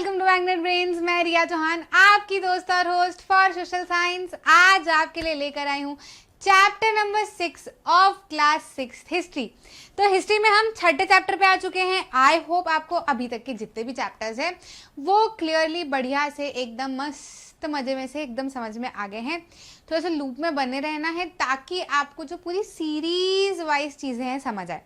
Welcome to magnet brains. मैं रिया चौहान, आपकी दोस्त और होस्ट फॉर सोशल साइंस। आज आपके लिए लेकर आई हूँ chapter number 6 of class 6 history. तो हिस्ट्री में हम छठे चैप्टर पे आ चुके हैं। आई होप आपको अभी तक के जितने भी चैप्टर्स हैं वो क्लियरली बढ़िया से एकदम मस्त मजे में से एकदम समझ में आ गए हैं। थोड़ा सा लूप में बने रहना है ताकि आपको जो पूरी सीरीज वाइज चीज़ें हैं समझ आए।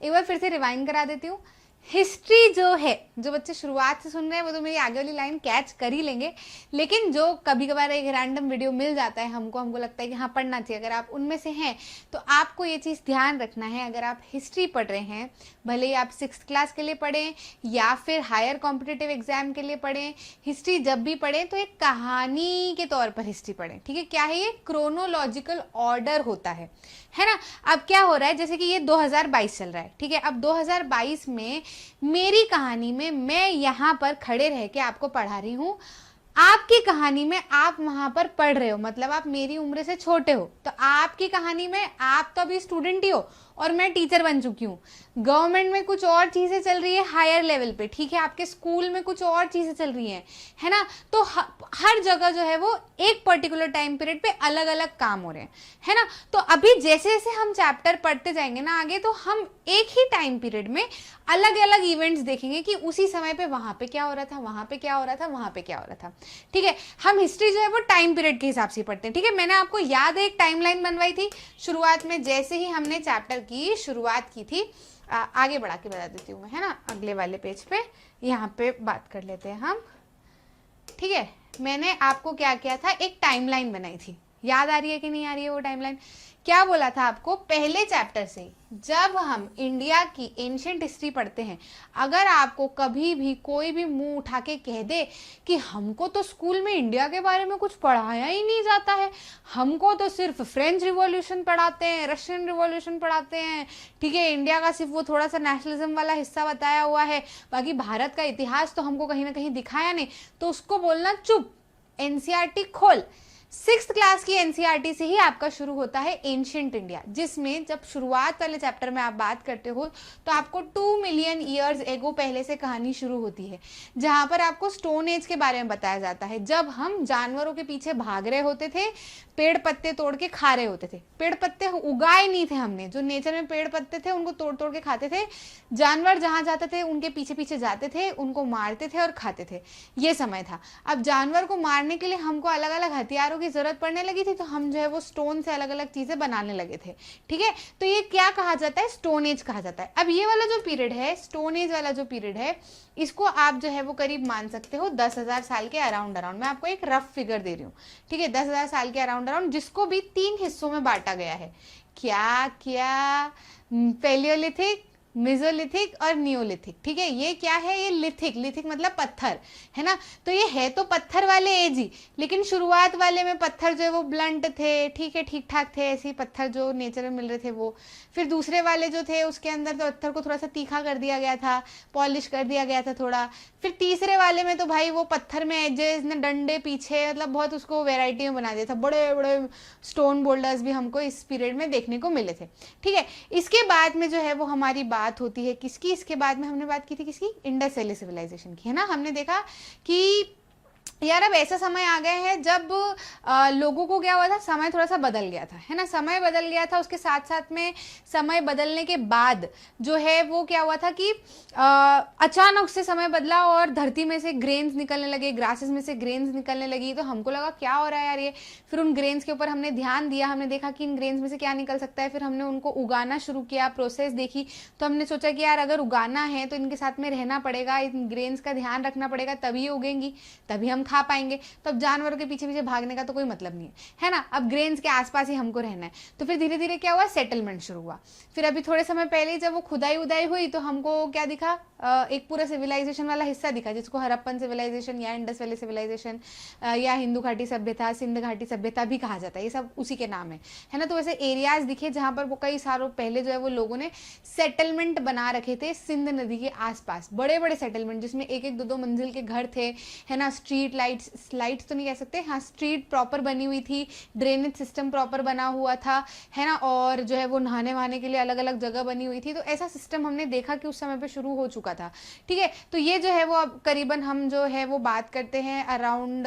एक बार फिर से रिवाइंड करा देती हूँ। हिस्ट्री जो है, जो बच्चे शुरुआत से सुन रहे हैं वो तो मेरी आगे वाली लाइन कैच कर ही लेंगे, लेकिन जो कभी कभार एक रैंडम वीडियो मिल जाता है हमको लगता है कि हाँ पढ़ना चाहिए, अगर आप उनमें से हैं तो आपको ये चीज़ ध्यान रखना है। अगर आप हिस्ट्री पढ़ रहे हैं, भले ही आप 6th क्लास के लिए पढ़ें या फिर हायर कॉम्पिटिटिव एग्जाम के लिए पढ़ें, हिस्ट्री जब भी पढ़ें तो एक कहानी के तौर पर हिस्ट्री पढ़ें। ठीक है, क्या है ये? क्रोनोलॉजिकल ऑर्डर होता है ना। अब क्या हो रहा है, जैसे कि ये 2022 चल रहा है, ठीक है। अब 2022 में मेरी कहानी में मैं यहां पर खड़े रह के आपको पढ़ा रही हूं, आपकी कहानी में आप वहां पर पढ़ रहे हो, मतलब आप मेरी उम्र से छोटे हो। तो आपकी कहानी में आप तो अभी स्टूडेंट ही हो और मैं टीचर बन चुकी हूँ। गवर्नमेंट में कुछ और चीजें चल रही है हायर लेवल पे, ठीक है। आपके स्कूल में कुछ और चीजें चल रही हैं, है ना। तो हर जगह जो है वो एक पर्टिकुलर टाइम पीरियड पे अलग अलग काम हो रहे हैं, है ना। तो अभी जैसे जैसे हम चैप्टर पढ़ते जाएंगे ना आगे, तो हम एक ही टाइम पीरियड में अलग अलग इवेंट्स देखेंगे कि उसी समय पे वहां पे क्या हो रहा था, वहां पे क्या हो रहा था, वहां पे क्या हो रहा था। ठीक है, हम हिस्ट्री जो है वो टाइम पीरियड के हिसाब से पढ़ते हैं। ठीक है, मैंने आपको याद है एक टाइमलाइन बनवाई थी शुरुआत में, जैसे ही हमने चैप्टर की शुरुआत की थी। आगे बढ़ा के बता देती हूँ मैं, है ना। अगले वाले पेज पे यहाँ पे बात कर लेते हैं हम। ठीक है, मैंने आपको क्या किया था, एक टाइमलाइन बनाई थी। याद आ रही है कि नहीं आ रही है वो टाइमलाइन? क्या बोला था आपको पहले चैप्टर से, जब हम इंडिया की एंशिएंट हिस्ट्री पढ़ते हैं, अगर आपको कभी भी कोई भी मुंह उठा के कह दे कि हमको तो स्कूल में इंडिया के बारे में कुछ पढ़ाया ही नहीं जाता है, हमको तो सिर्फ फ्रेंच रिवॉल्यूशन पढ़ाते हैं, रशियन रिवॉल्यूशन पढ़ाते हैं, ठीक है, इंडिया का सिर्फ वो थोड़ा सा नेशनलिज्म वाला हिस्सा बताया हुआ है, बाकी भारत का इतिहास तो हमको कहीं ना कहीं दिखाया नहीं, तो उसको बोलना चुप, एनसीईआरटी खोल। 6th क्लास की एनसीईआरटी से ही आपका शुरू होता है एंशिएंट इंडिया, जिसमें जब शुरुआत वाले चैप्टर में आप बात करते हो तो आपको 2 मिलियन ईयर्स एगो पहले से कहानी शुरू होती है, जहां पर आपको स्टोन एज के बारे में बताया जाता है। जब हम जानवरों के पीछे भाग रहे होते थे, पेड़ पत्ते तोड़ के खा रहे होते थे, पेड़ पत्ते उगाए नहीं थे हमने, जो नेचर में पेड़ पत्ते थे उनको तोड़ तोड़ के खाते थे, जानवर जहां जाते थे उनके पीछे पीछे जाते थे, उनको मारते थे और खाते थे, ये समय था। अब जानवर को मारने के लिए हमको अलग अलग हथियारों की जरूरत पड़ने लगी थी, तो हम जो है वो स्टोन से अलग अलग चीजें बनाने लगे थे। ठीक है, तो ये क्या कहा जाता है? स्टोन एज कहा जाता है। अब ये वाला जो पीरियड है, स्टोन एज वाला जो पीरियड है, इसको आप जो है वो करीब मान सकते हो 10,000 साल के अराउंड मैं आपको एक रफ फिगर दे रही हूँ। ठीक है, 10,000 साल के अराउंड, जिसको भी 3 हिस्सों में बांटा गया है। क्या क्या? पैलियोलिथिक, मेसोलिथिक और नियोलिथिक। ठीक है, ये क्या है? ये लिथिक मतलब पत्थर, है ना। तो ये है तो पत्थर वाले एज ही, लेकिन शुरुआत वाले में पत्थर जो है वो ब्लंट थे, ठीक है, ठीक ठाक थे, ऐसे पत्थर जो नेचर में मिल रहे थे वो। फिर दूसरे वाले जो थे उसके अंदर तो पत्थर को थोड़ा सा तीखा कर दिया गया था, पॉलिश कर दिया गया था थोड़ा। फिर तीसरे वाले में तो भाई वो पत्थर में एजेस ने डंडे पीछे, मतलब बहुत उसको वेराइटी में बना दिया था। बड़े बड़े स्टोन बोल्डर्स भी हमको इस पीरियड में देखने को मिले थे। ठीक है, इसके बाद में जो है वो हमारी बात होती है किसकी? इसके बाद में हमने बात की थी किसकी? इंडस वैली सिविलाइजेशन की, है ना। हमने देखा कि यार अब ऐसा समय आ गया है जब लोगों को क्या हुआ था, समय थोड़ा सा बदल गया था, है ना। समय बदल गया था, उसके साथ साथ में समय बदलने के बाद जो है वो क्या हुआ था कि अचानक से समय बदला और धरती में से ग्रेन्स निकलने लगे, ग्रासेस में से ग्रेन्स निकलने लगी। तो हमको लगा क्या हो रहा है यार ये। फिर उन ग्रेन्स के ऊपर हमने ध्यान दिया, हमने देखा कि इन ग्रेन्स में से क्या निकल सकता है। फिर हमने उनको उगाना शुरू किया, प्रोसेस देखी, तो हमने सोचा कि यार अगर उगाना है तो इनके साथ में रहना पड़ेगा, इन ग्रेन्स का ध्यान रखना पड़ेगा, तभी उगेंगी, तभी हम खा पाएंगे। तो अब जानवरों के पीछे पीछे भागने का तो कोई मतलब नहीं है ना। अब ग्रेन्स के आसपास ही हमको रहना है। तो फिर धीरे धीरे क्या हुआ, सेटलमेंट शुरू हुआ। फिर अभी थोड़े समय पहले जब वो खुदाई उदाई हुई तो हमको क्या दिखा, एक पूरा सिविलाइजेशन वाला हिस्सा दिखा, जिसको हड़प्पन सिविलाइजेशन या इंडस वैली सिविलाइजेशन या हिंदू घाटी सभ्यता, सिंध घाटी सभ्यता भी कहा जाता है। ये सब उसी के नाम है ना। तो वैसे एरियाज दिखे जहां पर वो कई सालों पहले जो है वो लोगों ने सेटलमेंट बना रखे थे सिंध नदी के आसपास, बड़े बड़े सेटलमेंट जिसमें 1-1, 2-2 मंजिल के घर थे, है ना। स्ट्रीट लाइट्स तो नहीं कह सकते, हाँ स्ट्रीट प्रॉपर बनी हुई थी, ड्रेनेज सिस्टम प्रॉपर बना हुआ था, है ना, और जो है वो नहाने वहाने के लिए अलग अलग जगह बनी हुई थी। तो ऐसा सिस्टम हमने देखा कि उस समय पे शुरू हो चुका था। ठीक है, तो ये जो है वो अब करीबन हम जो है वो बात करते हैं अराउंड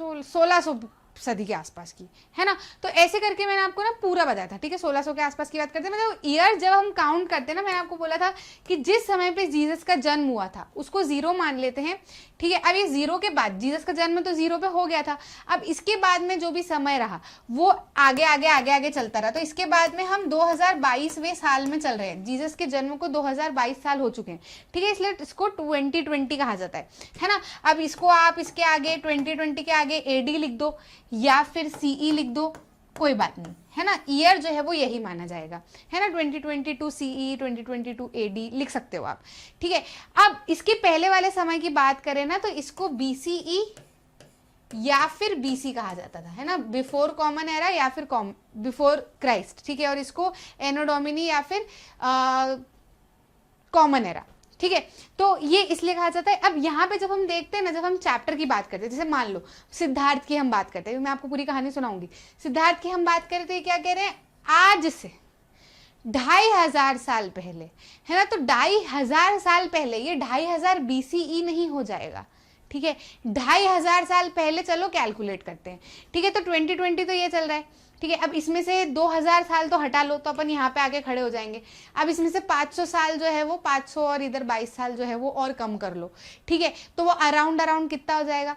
1600 सदी के आसपास की, है ना। तो ऐसे करके मैंने आपको ना पूरा बताया था। ठीक है, 1600 के आसपास की बात करते हैं। मतलब ईयर जब हम काउंट करते हैं ना, मैंने आपको बोला था कि जिस समय पे जीसस का जन्म हुआ था उसको 0 मान लेते हैं। ठीक है, अब ये 0 के बाद जीसस का जन्म तो 0 पे हो गया था, अब इसके बाद में जो भी समय रहा वो आगे आगे आगे आगे चलता रहा। तो इसके बाद में हम 2022वें साल में चल रहे हैं, जीसस के जन्म को 2022 साल हो चुके हैं। ठीक है, इसलिए इसको 2020 कहा जाता है ना। अब इसको आप इसके आगे 2020 के आगे एडी लिख दो या फिर सीई लिख दो, कोई बात नहीं, है ना। ईयर जो है वो यही माना जाएगा, है ना। 2022 सीई, 2022 एडी लिख सकते हो आप। ठीक है, अब इसके पहले वाले समय की बात करें ना, तो इसको बीसीई या फिर बीसी कहा जाता था, है ना, बिफोर कॉमन एरा या फिर बिफोर क्राइस्ट। ठीक है, और इसको एनो डोमिनी या फिर कॉमन एरा। ठीक है, तो ये इसलिए कहा जाता है। अब यहाँ पे जब हम देखते हैं ना, जब हम चैप्टर की बात करते हैं, जैसे मान लो सिद्धार्थ की हम बात करते हैं, मैं आपको पूरी कहानी सुनाऊंगी। सिद्धार्थ की हम बात करते हैं, क्या कह रहे हैं, आज से 2500 साल पहले, है ना। तो 2500 साल पहले, ये 2500 बीसीई नहीं हो जाएगा। ठीक है, 2500 साल पहले चलो कैलकुलेट करते हैं। ठीक है, तो 2020 तो ये चल रहा है। ठीक है, अब इसमें से 2000 साल तो हटा लो, तो अपन यहाँ पे आके खड़े हो जाएंगे। अब इसमें से 500 साल जो है वो 500 और इधर 22 साल जो है वो और कम कर लो। ठीक है, तो वो अराउंड कितना हो जाएगा,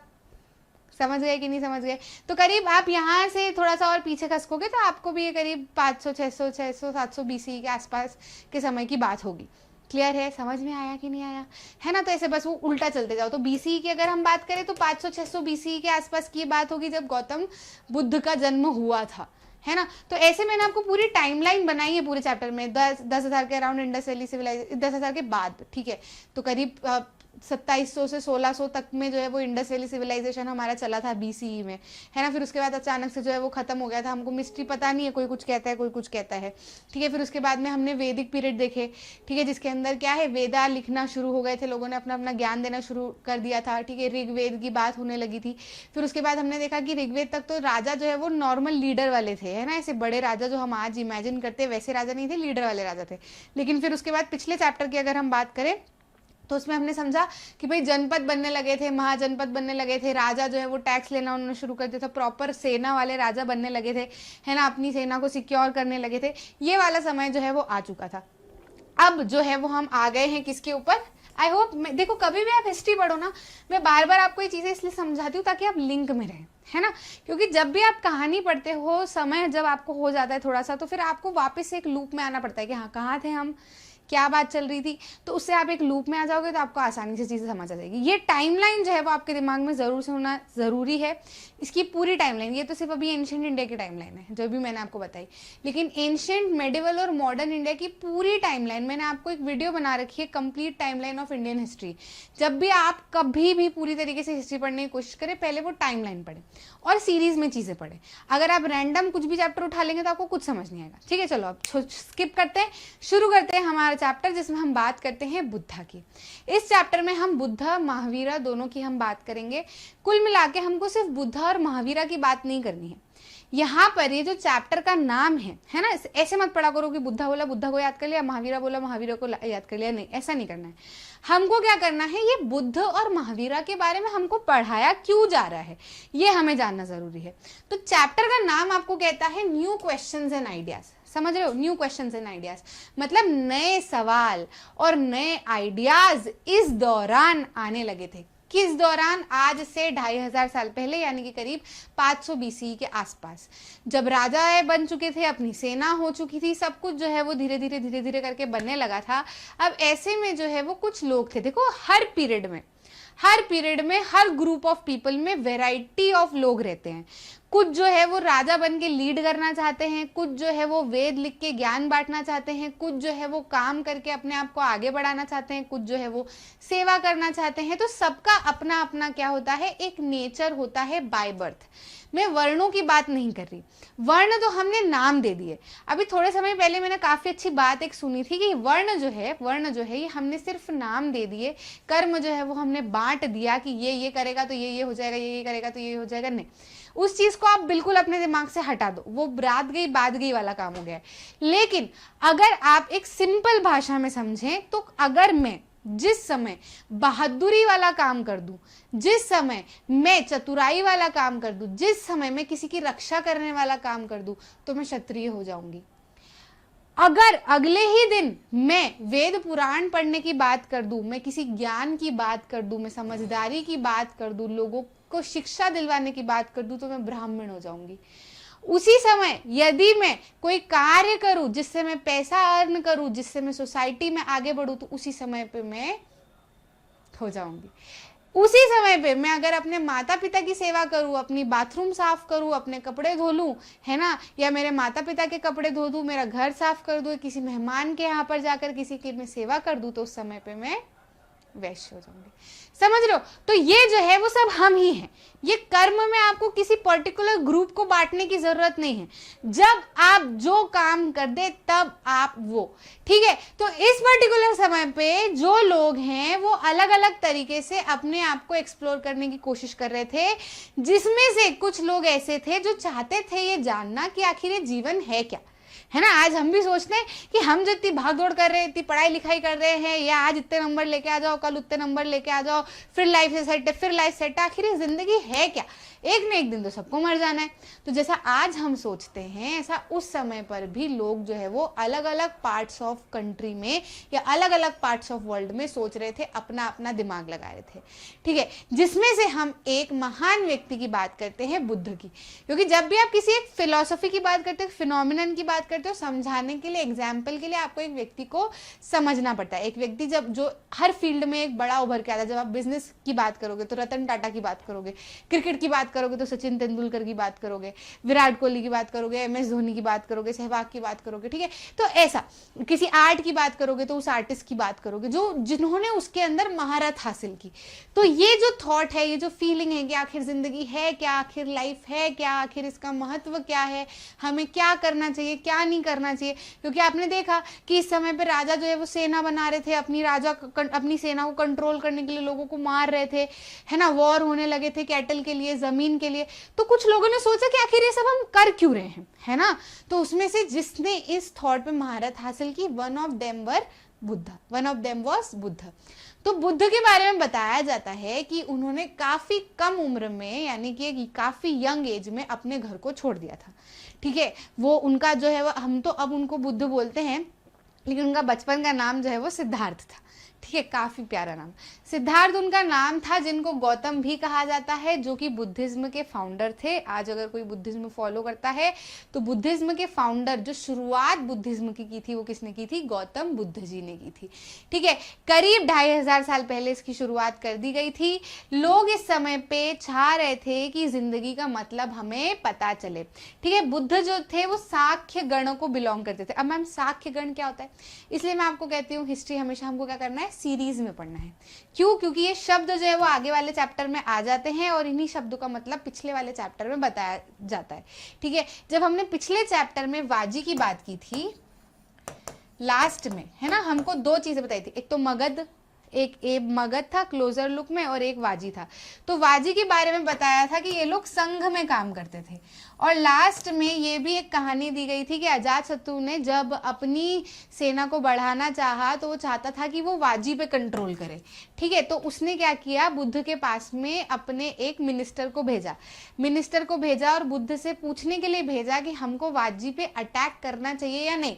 समझ गए कि नहीं समझ गए। तो करीब आप यहाँ से थोड़ा सा और पीछे खसकोगे तो आपको भी ये करीब 500 600 700 बीसी के आसपास के समय की बात होगी। क्लियर है, समझ में आया कि नहीं आया, है ना। तो ऐसे बस वो उल्टा चलते जाओ। तो बीसी की अगर हम बात करें तो 500-600 बीसी के आसपास की बात होगी, जब गौतम बुद्ध का जन्म हुआ था, है ना। तो ऐसे मैंने आपको पूरी टाइमलाइन बनाई है पूरे चैप्टर में। 10,000 के अराउंड इंडस वैली सिविलाइजेशन, 10,000 के बाद, ठीक है, तो करीब 2700 से 1600 तक में जो है वो इंडस वैली सिविलाइजेशन हमारा चला था बीसीई में, है ना। फिर उसके बाद अचानक से जो है वो खत्म हो गया था। हमको मिस्ट्री पता नहीं है, कोई कुछ कहता है कोई कुछ कहता है। ठीक है, फिर उसके बाद में हमने वैदिक पीरियड देखे। ठीक है, जिसके अंदर क्या है, वेदा लिखना शुरू हो गए थे, लोगों ने अपना अपना ज्ञान देना शुरू कर दिया था। ठीक है, ऋग्वेद की बात होने लगी थी। फिर उसके बाद हमने देखा कि ऋग्वेद तक तो राजा जो है वो नॉर्मल लीडर वाले थे, है ना। ऐसे बड़े राजा जो हम आज इमेजिन करते हैं वैसे राजा नहीं थे, लीडर वाले राजा थे। लेकिन फिर उसके बाद पिछले चैप्टर की अगर हम बात करें तो उसमें हमने समझा कि भाई जनपद बनने लगे थे, महाजनपद बनने लगे थे, राजा जो है वो टैक्स लेना उन्होंने शुरू कर दिया था, प्रॉपर सेना वाले राजा बनने लगे थे, है ना, अपनी सेना को सिक्योर करने लगे थे। ये वाला समय जो है वो आ चुका था। अब जो है वो हम आ गए हैं किसके ऊपर, आई होप, देखो कभी भी आप हिस्ट्री पढ़ो ना, मैं बार बार आपको ये चीजें इसलिए समझाती हूँ ताकि आप लिंक में रहें, है ना। क्योंकि जब भी आप कहानी पढ़ते हो, समय जब आपको हो जाता है थोड़ा सा, तो फिर आपको वापस एक लूप में आना पड़ता है कि हाँ कहाँ थे हम, क्या बात चल रही थी। तो उससे आप एक लूप में आ जाओगे तो आपको आसानी से चीज़ें समझ आ जाएगी। ये टाइमलाइन जो है वो आपके दिमाग में ज़रूर से होना ज़रूरी है, इसकी पूरी टाइमलाइन। ये तो सिर्फ अभी एंशिएंट इंडिया की टाइमलाइन है जो भी मैंने आपको बताई, लेकिन एंशिएंट, मेडिवल और मॉडर्न इंडिया की पूरी टाइमलाइन मैंने आपको एक वीडियो बना रखी है, complete timeline of Indian history. जब भी आप कभी भी पूरी तरीके से हिस्ट्री पढ़ने की कोशिश करें, पहले वो टाइमलाइन पढ़ें और सीरीज में चीज़ें पढ़ें। अगर आप रैंडम कुछ भी चैप्टर उठा लेंगे तो आपको कुछ समझ नहीं आएगा। ठीक है, चलो अब स्किप करते हैं, शुरू करते हैं हमारा चैप्टर जिसमें हम बात करते हैं बुद्धा की। इस चैप्टर में हम बुद्धा महावीरा दोनों की हम बात करेंगे। कुल मिला के हमको सिर्फ बुद्धा और महावीरा की बात नहीं करनी है। यहाँ पर ये जो चैप्टर का नाम है ना, ऐसे मत पढ़ा करो कि बुद्धा बोला बुद्धा को याद कर लिया, महावीरा बोला महावीरा को याद कर लिया, नहीं, ऐसा नहीं करना है। हमको क्या करना है, ये बुद्ध और महावीरा के बारे में हमको पढ़ाया क्यों जा रहा है, ये हमें जानना जरूरी है। तो चैप्टर का नाम आपको कहता है न्यू क्वेश्चंस एंड आइडियाज। समझ रहे हो, न्यू क्वेश्चंस एंड आइडियाज मतलब नए सवाल और नए आइडियाज इस दौरान आने लगे थे। किस दौरान, आज से 2500 साल पहले, यानी कि करीब 500 बीसी के आसपास, जब राजा बन चुके थे, अपनी सेना हो चुकी थी, सब कुछ जो है वो धीरे धीरे करके बनने लगा था। अब ऐसे में जो है वो कुछ लोग थे, देखो हर पीरियड में हर ग्रुप ऑफ पीपल में वैरायटी ऑफ लोग रहते हैं। कुछ जो है वो राजा बन के लीड करना चाहते हैं, कुछ जो है वो वेद लिख के ज्ञान बांटना चाहते हैं, कुछ जो है वो काम करके अपने आप को आगे बढ़ाना चाहते हैं, कुछ जो है वो सेवा करना चाहते हैं। तो सबका अपना अपना क्या होता है, एक नेचर होता है बाय बर्थ। मैं वर्णों की बात नहीं कर रही, वर्ण तो हमने नाम दे दिए। अभी थोड़े समय पहले मैंने काफी अच्छी बात एक सुनी थी कि वर्ण जो है ये हमने सिर्फ नाम दे दिए, कर्म जो है वो हमने बांट दिया कि ये करेगा तो ये हो जाएगा, ये करेगा तो ये हो जाएगा। नहीं, उस चीज को आप बिल्कुल अपने दिमाग से हटा दो, वो रात गई बात गई वाला काम हो गया है। लेकिन अगर आप एक सिंपल भाषा में समझें तो अगर मैं जिस समय बहादुरी वाला काम कर दूं, जिस समय मैं चतुराई वाला काम कर दूं, जिस समय मैं किसी की रक्षा करने वाला काम कर दूं, तो मैं क्षत्रिय हो जाऊंगी। अगर अगले ही दिन मैं वेद पुराण पढ़ने की बात कर दूं, मैं किसी ज्ञान की बात कर दूं, मैं समझदारी की बात कर दूं, लोगों को शिक्षा दिलवाने की बात कर दूं, तो मैं ब्राह्मण हो जाऊंगी। उसी समय यदि मैं कोई कार्य करूं जिससे मैं पैसा अर्न करूं, जिससे मैं सोसाइटी में आगे बढ़ूं, तो उसी समय पे मैं हो जाऊंगी। उसी समय पे मैं अगर अपने माता पिता की सेवा करूं, अपनी बाथरूम साफ करूं, अपने कपड़े धो लूं, है ना, या मेरे माता पिता के कपड़े धो दूं, मेरा घर साफ कर दूं, किसी मेहमान के यहाँ पर जाकर किसी की मैं सेवा कर दूं, तो उस समय पे मैं वैश्य हो जाऊंगी। समझ रहे हो? तो ये जो है वो सब हम ही हैं। ये कर्म में आपको किसी पर्टिकुलर ग्रुप को बांटने की जरूरत नहीं है। जब आप जो काम कर दे तब आप वो, ठीक है। तो इस पर्टिकुलर समय पे जो लोग हैं वो अलग अलग तरीके से अपने आप को एक्सप्लोर करने की कोशिश कर रहे थे, जिसमें से कुछ लोग ऐसे थे जो चाहते थे ये जानना कि आखिर ये जीवन है क्या, है ना। आज हम भी सोचते हैं कि हम जो इतनी भाग दौड़ कर रहे हैं, इतनी पढ़ाई लिखाई कर रहे हैं, या आज इतने नंबर लेके आ जाओ, कल उतने नंबर लेके आ जाओ, फिर लाइफ से सेट है, फिर लाइफ सेट है, आखिर ये जिंदगी है क्या, एक न एक दिन तो सबको मर जाना है। तो जैसा आज हम सोचते हैं, ऐसा उस समय पर भी लोग जो है वो अलग अलग पार्ट्स ऑफ कंट्री में या अलग अलग पार्ट्स ऑफ वर्ल्ड में सोच रहे थे, अपना अपना दिमाग लगा रहे थे, ठीक है। जिसमें से हम एक महान व्यक्ति की बात करते हैं, बुद्ध की। क्योंकि जब भी आप किसी एक फिलॉसफी की बात करते हो, फिनोमिनन की बात करते हो, समझाने के लिए, एग्जाम्पल के लिए आपको एक व्यक्ति को समझना पड़ता है। एक व्यक्ति जब जो हर फील्ड में एक बड़ा उभर के आता है, जब आप बिजनेस की बात करोगे तो रतन टाटा की बात करोगे, क्रिकेट की बात करोगे तो सचिन तेंदुलकर की बात करोगे, विराट कोहली की बात करोगे, MS धोनी की बात करोगे, सहवाग की बात करोगे, ठीक है। तो ऐसा किसी आर्ट की बात करोगे तो उस आर्टिस्ट की बात करोगे जो जिन्होंने उसके अंदर महारत हासिल की। तो ये जो थॉट है, ये जो फीलिंग है कि आखिर जिंदगी है क्या, आखिर लाइफ है क्या, आखिर इसका महत्व क्या है, हमें क्या करना चाहिए, क्या नहीं करना चाहिए। क्योंकि आपने देखा कि इस समय पे राजा जो है वो सेना बना रहे थे, अपनी सेना को कंट्रोल करने के लिए लोगों को मार रहे थे, है ना, वॉर होने लगे थे कैटल के लिए, जमीन के लिए। तो कुछ लोगों ने सोचा कि आखिर ये सब हम कर क्यों रहे हैं, है ना। तो उसमें से जिसने इस थॉट पे महारत हासिल की, one of them was Buddha. तो बुद्ध के बारे में बताया जाता है कि उन्होंने काफी कम उम्र में, यानी कि काफी यंग एज में अपने घर को छोड़ दिया था, ठीक है। वो उनका जो है, हम तो अब उनको बुद्ध बोलते हैं, लेकिन उनका बचपन का नाम जो है वो सिद्धार्थ था, ठीक है। काफी प्यारा नाम, सिद्धार्थ उनका नाम था, जिनको गौतम भी कहा जाता है, जो कि बुद्धिज्म के फाउंडर थे। आज अगर कोई बुद्धिज्म फॉलो करता है तो बुद्धिज्म के फाउंडर, जो शुरुआत बुद्धिज्म की थी, वो किसने की थी, गौतम बुद्ध जी ने की थी, ठीक है। करीब 2500 साल पहले इसकी शुरुआत कर दी गई थी। लोग इस समय पे चाह रहे थे कि जिंदगी का मतलब हमें पता चले, ठीक है। बुद्ध जो थे वो साख्य गण को बिलोंग करते थे। अब मैम साख्य गण क्या होता है, इसलिए मैं आपको कहती हूँ हिस्ट्री हमेशा हमको क्या करना है, सीरीज में पढ़ना है। क्यों? क्योंकि ये शब्द जो है वो आगे वाले चैप्टर में आ जाते हैं और इन्हीं शब्दों का मतलब पिछले वाले चैप्टर में बताया जाता है, ठीक है। जब हमने पिछले चैप्टर में वाजी की बात की थी लास्ट में, है ना, हमको दो चीजें बताई थी, एक तो मगध, एक मगध था क्लोजर लुक में, और एक वाजी था। तो वाजी के बारे में बताया था कि ये लोग संघ में काम करते थे। और लास्ट में ये भी एक कहानी दी गई थी कि अजातशत्रु ने जब अपनी सेना को बढ़ाना चाहा तो वो चाहता था कि वो वाजी पे कंट्रोल करे, ठीक है। तो उसने क्या किया, बुद्ध के पास में अपने एक मिनिस्टर को भेजा और बुद्ध से पूछने के लिए भेजा कि हमको वाजी पे अटैक करना चाहिए या नहीं।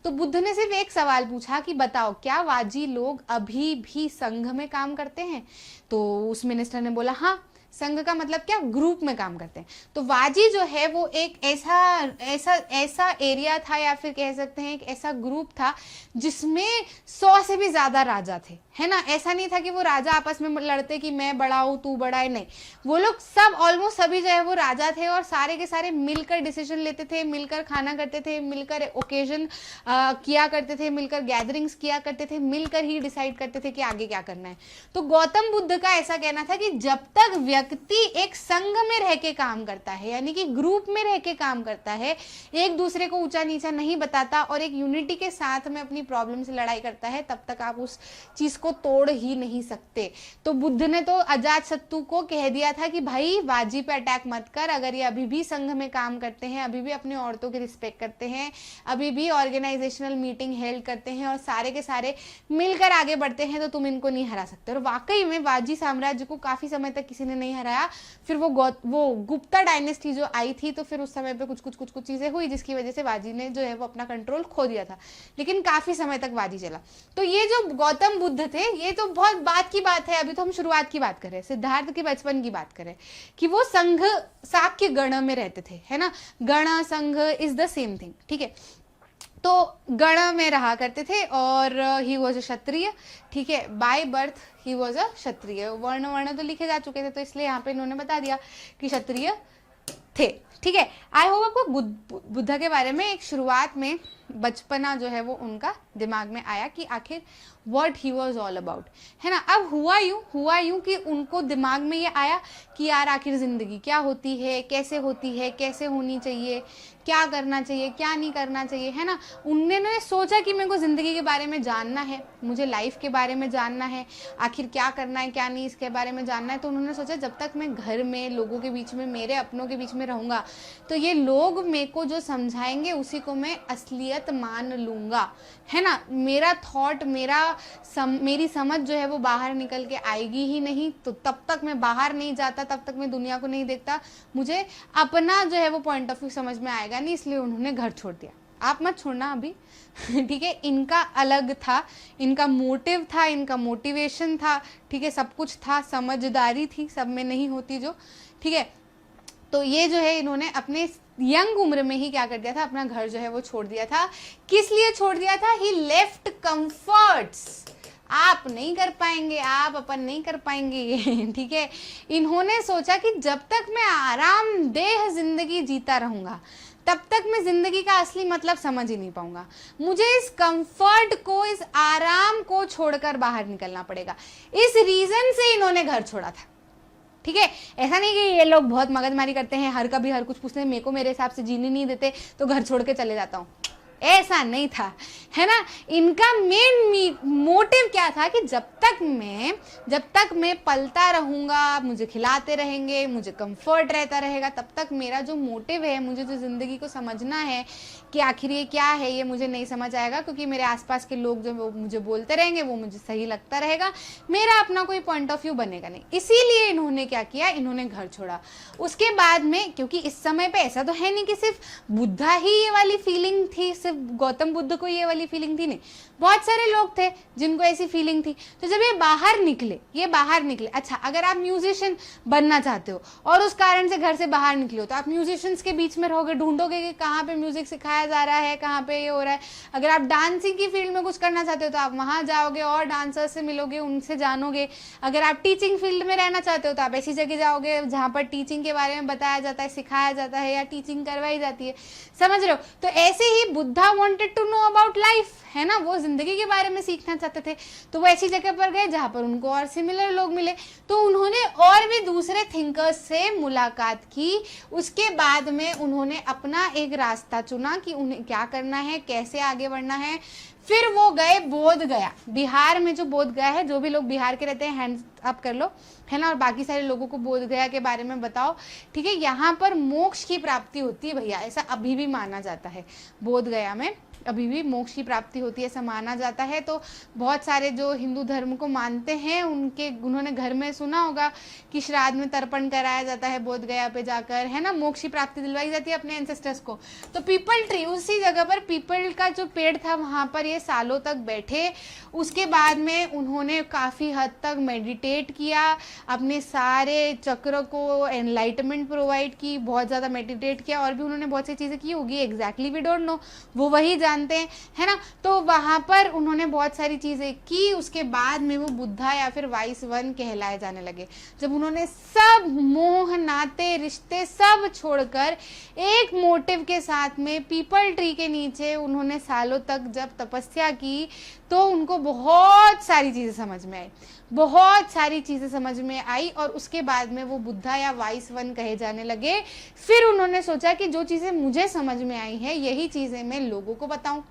तो बुद्ध ने सिर्फ एक सवाल पूछा कि बताओ क्या वाजी लोग अभी भी संघ में काम करते हैं। तो उस मिनिस्टर ने बोला हाँ, संघ का मतलब क्या, ग्रुप में काम करते हैं। तो वाजी जो है वो एक ऐसा एरिया था, या फिर कह सकते हैं एक ऐसा ग्रुप था जिसमें 100 से भी ज्यादा राजा थे, है ना। ऐसा नहीं था कि वो राजा आपस में लड़ते कि मैं बड़ा हूं तू बड़ा है, नहीं, वो लोग सब ऑलमोस्ट सभी जो है वो राजा थे, और सारे के सारे मिलकर डिसीजन लेते थे, मिलकर खाना करते थे, मिलकर ओकेजन किया करते थे, मिलकर गैदरिंग्स किया करते थे, मिलकर ही डिसाइड करते थे कि आगे क्या करना है। तो गौतम बुद्ध का ऐसा कहना था कि जब तक व्यक्ति एक संघ में रह के काम करता है, यानी कि ग्रुप में रह के काम करता है, एक दूसरे को ऊंचा नीचा नहीं बताता और एक यूनिटी के साथ में अपनी प्रॉब्लम से लड़ाई करता है, तब तक आप उस चीज को तोड़ ही नहीं सकते। तो बुद्ध ने तो अजातशत्रु को कह दिया था कि भाई वाजी पे अटैक मत कर, अगर ये अभी भी संघ में काम करते हैं, अभी भी अपनी औरतों की रिस्पेक्ट करते हैं, अभी भी ऑर्गेनाइजेशनल मीटिंग हेल्ड करते हैं और सारे के सारे मिलकर आगे बढ़ते हैं, तो तुम इनको नहीं हरा सकते। और वाकई में वाजी साम्राज्य को काफी समय तक किसी ने नहीं हराया। फिर वो गुप्ता डायनेस्टी जो आई थी, तो फिर उस समय पे कुछ चीजें हुई जिसकी वजह से वाजी ने जो है वो अपना कंट्रोल खो दिया था, लेकिन काफी समय तक वाजी चला। तो ये जो गौतम बुद्ध थे, ये तो बहुत बात की बात है, अभी तो हम शुरुआत की बात कर रहे हैं, सिद्धार्थ के बचपन की बात करें कि वो संघ साक्य गण में रहते थे, है ना। गण संघ इज द सेम थिंग, ठीक है। तो गण में रहा करते थे और ही वॉज अ क्षत्रिय, ठीक है, by birth he was a kshatriya. वर्ण तो लिखे जा चुके थे, तो इसलिए यहाँ पे इन्होंने बता दिया कि क्षत्रिय थे, ठीक है। आई होप आपको बुद्ध के बारे में एक शुरुआत में बचपना जो है वो उनका दिमाग में आया कि आखिर what he was all about, है ना। अब हुआ यूं कि उनको दिमाग में ये आया कि यार आखिर जिंदगी क्या होती है, कैसे होती है, कैसे होनी चाहिए, क्या करना चाहिए, क्या नहीं करना चाहिए, है ना। उन्होंने सोचा कि मेरे को जिंदगी के बारे में जानना है, मुझे लाइफ के बारे में जानना है, आखिर क्या करना है क्या नहीं इसके बारे में जानना है। तो उन्होंने सोचा जब तक मैं घर में लोगों के बीच में, मेरे अपनों के बीच में रहूंगा, तो ये लोग मेरे को जो समझाएंगे उसी को मैं असलियत मान लूंगा, है ना। मेरा थॉट, मेरी समझ जो है वो बाहर निकल के आएगी ही नहीं। तो तब तक मैं बाहर नहीं जाता, तब तक मैं दुनिया को नहीं देखता, मुझे अपना जो है वो पॉइंट ऑफ व्यू समझ में आएगा नहीं, इसलिए उन्होंने घर छोड़ दिया। आप मत छोड़ना अभी ठीक है। इनका अलग था, इनका मोटिव था, इनका मोटिवेशन था, ठीक है, सब कुछ था, समझदारी थी, सब में नहीं होती जो, ठीक है। तो ये जो है इन्होंने अपने यंग उम्र में ही क्या कर दिया था, अपना घर जो है वो छोड़ दिया था। किस लिए छोड़ दिया था? ही लेफ्ट कंफर्ट्स। आप नहीं कर पाएंगे, आप अपन नहीं कर पाएंगे ठीक है। इन्होंने सोचा कि जब तक मैं आरामदेह जिंदगी जीता रहूंगा, तब तक मैं जिंदगी का असली मतलब समझ ही नहीं पाऊंगा। मुझे इस कंफर्ट को, इस आराम को छोड़कर बाहर निकलना पड़ेगा। इस रीजन से इन्होंने घर छोड़ा था, ठीक है। ऐसा नहीं कि ये लोग बहुत मगजमारी करते हैं, हर कभी हर कुछ पूछते हैं, मेरे को मेरे हिसाब से जीने नहीं देते तो घर छोड़ के चले जाता हूँ, ऐसा नहीं था, है ना। इनका मेन मोटिव क्या था कि जब तक मैं पलता रहूंगा, मुझे खिलाते रहेंगे, मुझे कंफर्ट रहता रहेगा, तब तक मेरा जो मोटिव है, मुझे जो जिंदगी को समझना है कि आखिर ये क्या है, ये मुझे नहीं समझ आएगा, क्योंकि मेरे आसपास के लोग जो वो मुझे बोलते रहेंगे, वो मुझे सही लगता रहेगा, मेरा अपना कोई पॉइंट ऑफ व्यू बनेगा नहीं। इसीलिए इन्होंने क्या किया, इन्होंने घर छोड़ा। उसके बाद में, क्योंकि इस समय पे ऐसा तो है नहीं कि सिर्फ बुद्धा ही ये वाली फीलिंग थी, सिर्फ गौतम बुद्ध को ये वाली फीलिंग थी, नहीं, बहुत सारे लोग थे जिनको ऐसी फीलिंग थी। तो जब ये बाहर निकले, अच्छा, अगर आप म्यूजिशियन बनना चाहते हो और उस कारण से घर से बाहर निकले हो, तो आप म्यूजिशियंस के बीच में रहोगे, ढूंढोगे कि कहाँ पे म्यूजिक सिखाया जा रहा है, कहाँ पे ये हो रहा है। अगर आप डांसिंग की फील्ड में कुछ करना चाहते हो तो आप वहां जाओगे और डांसर्स से मिलोगे, उनसे जानोगे। अगर आप टीचिंग फील्ड में रहना चाहते हो तो आप ऐसी जगह जाओगे जहां पर टीचिंग के बारे में बताया जाता है, सिखाया जाता है, या टीचिंग करवाई जाती है, समझ रहे हो। तो ऐसे ही Buddha wanted to know about life, है ना, वो जिंदगी के बारे में सीखना चाहते थे। तो वो ऐसी जगह पर गए जहां पर उनको और सिमिलर लोग मिले, तो उन्होंने और भी दूसरे थिंकर्स से मुलाकात की। उसके बाद में उन्होंने अपना एक रास्ता चुना कि उन्हें क्या करना है, कैसे आगे बढ़ना है। फिर वो गए बोध गया, बिहार में जो बोध गया है, जो भी लोग बिहार के रहते हैं हैंड्स अप कर लो, है ना, और बाकी सारे लोगों को बोध गया के बारे में बताओ, ठीक है। यहाँ पर मोक्ष की प्राप्ति होती है भैया, ऐसा अभी भी माना जाता है बोध गया में अभी भी मोक्ष की प्राप्ति होती है ऐसा माना जाता है। तो बहुत सारे जो हिंदू धर्म को मानते हैं उन्होंने घर में सुना होगा कि श्राद्ध में तर्पण कराया जाता है बोध गया पे जाकर, है ना, मोक्ष की प्राप्ति दिलवाई जाती है अपने एंसेस्टर्स को। तो पीपल ट्री, उसी जगह पर पीपल का जो पेड़ था वहाँ पर ये सालों तक बैठे। उसके बाद में उन्होंने काफ़ी हद तक मेडिटेट किया, अपने सारे चक्र को एनलाइटमेंट प्रोवाइड की, बहुत ज़्यादा मेडिटेट किया, और भी उन्होंने बहुत सी चीज़ें की होगी, एग्जैक्टली वी डोंट नो, वो वही जानते हैं, है ना। तो वहाँ पर उन्होंने बहुत सारी चीज़ें की। उसके बाद में वो बुद्धा या फिर वाइस वन कहलाए जाने लगे, जब उन्होंने सब मोह नाते रिश्ते सब छोड़कर एक मोटिव के साथ में पीपल ट्री के नीचे उन्होंने सालों तक जब तपस्या की, तो उनको बहुत सारी चीज़ें समझ में आई, बहुत सारी चीज़ें समझ में आई, और उसके बाद में वो बुद्धा या वाइस वन कहे जाने लगे। फिर उन्होंने सोचा कि जो चीज़ें मुझे समझ में आई हैं यही चीज़ें मैं लोगों को बताऊं,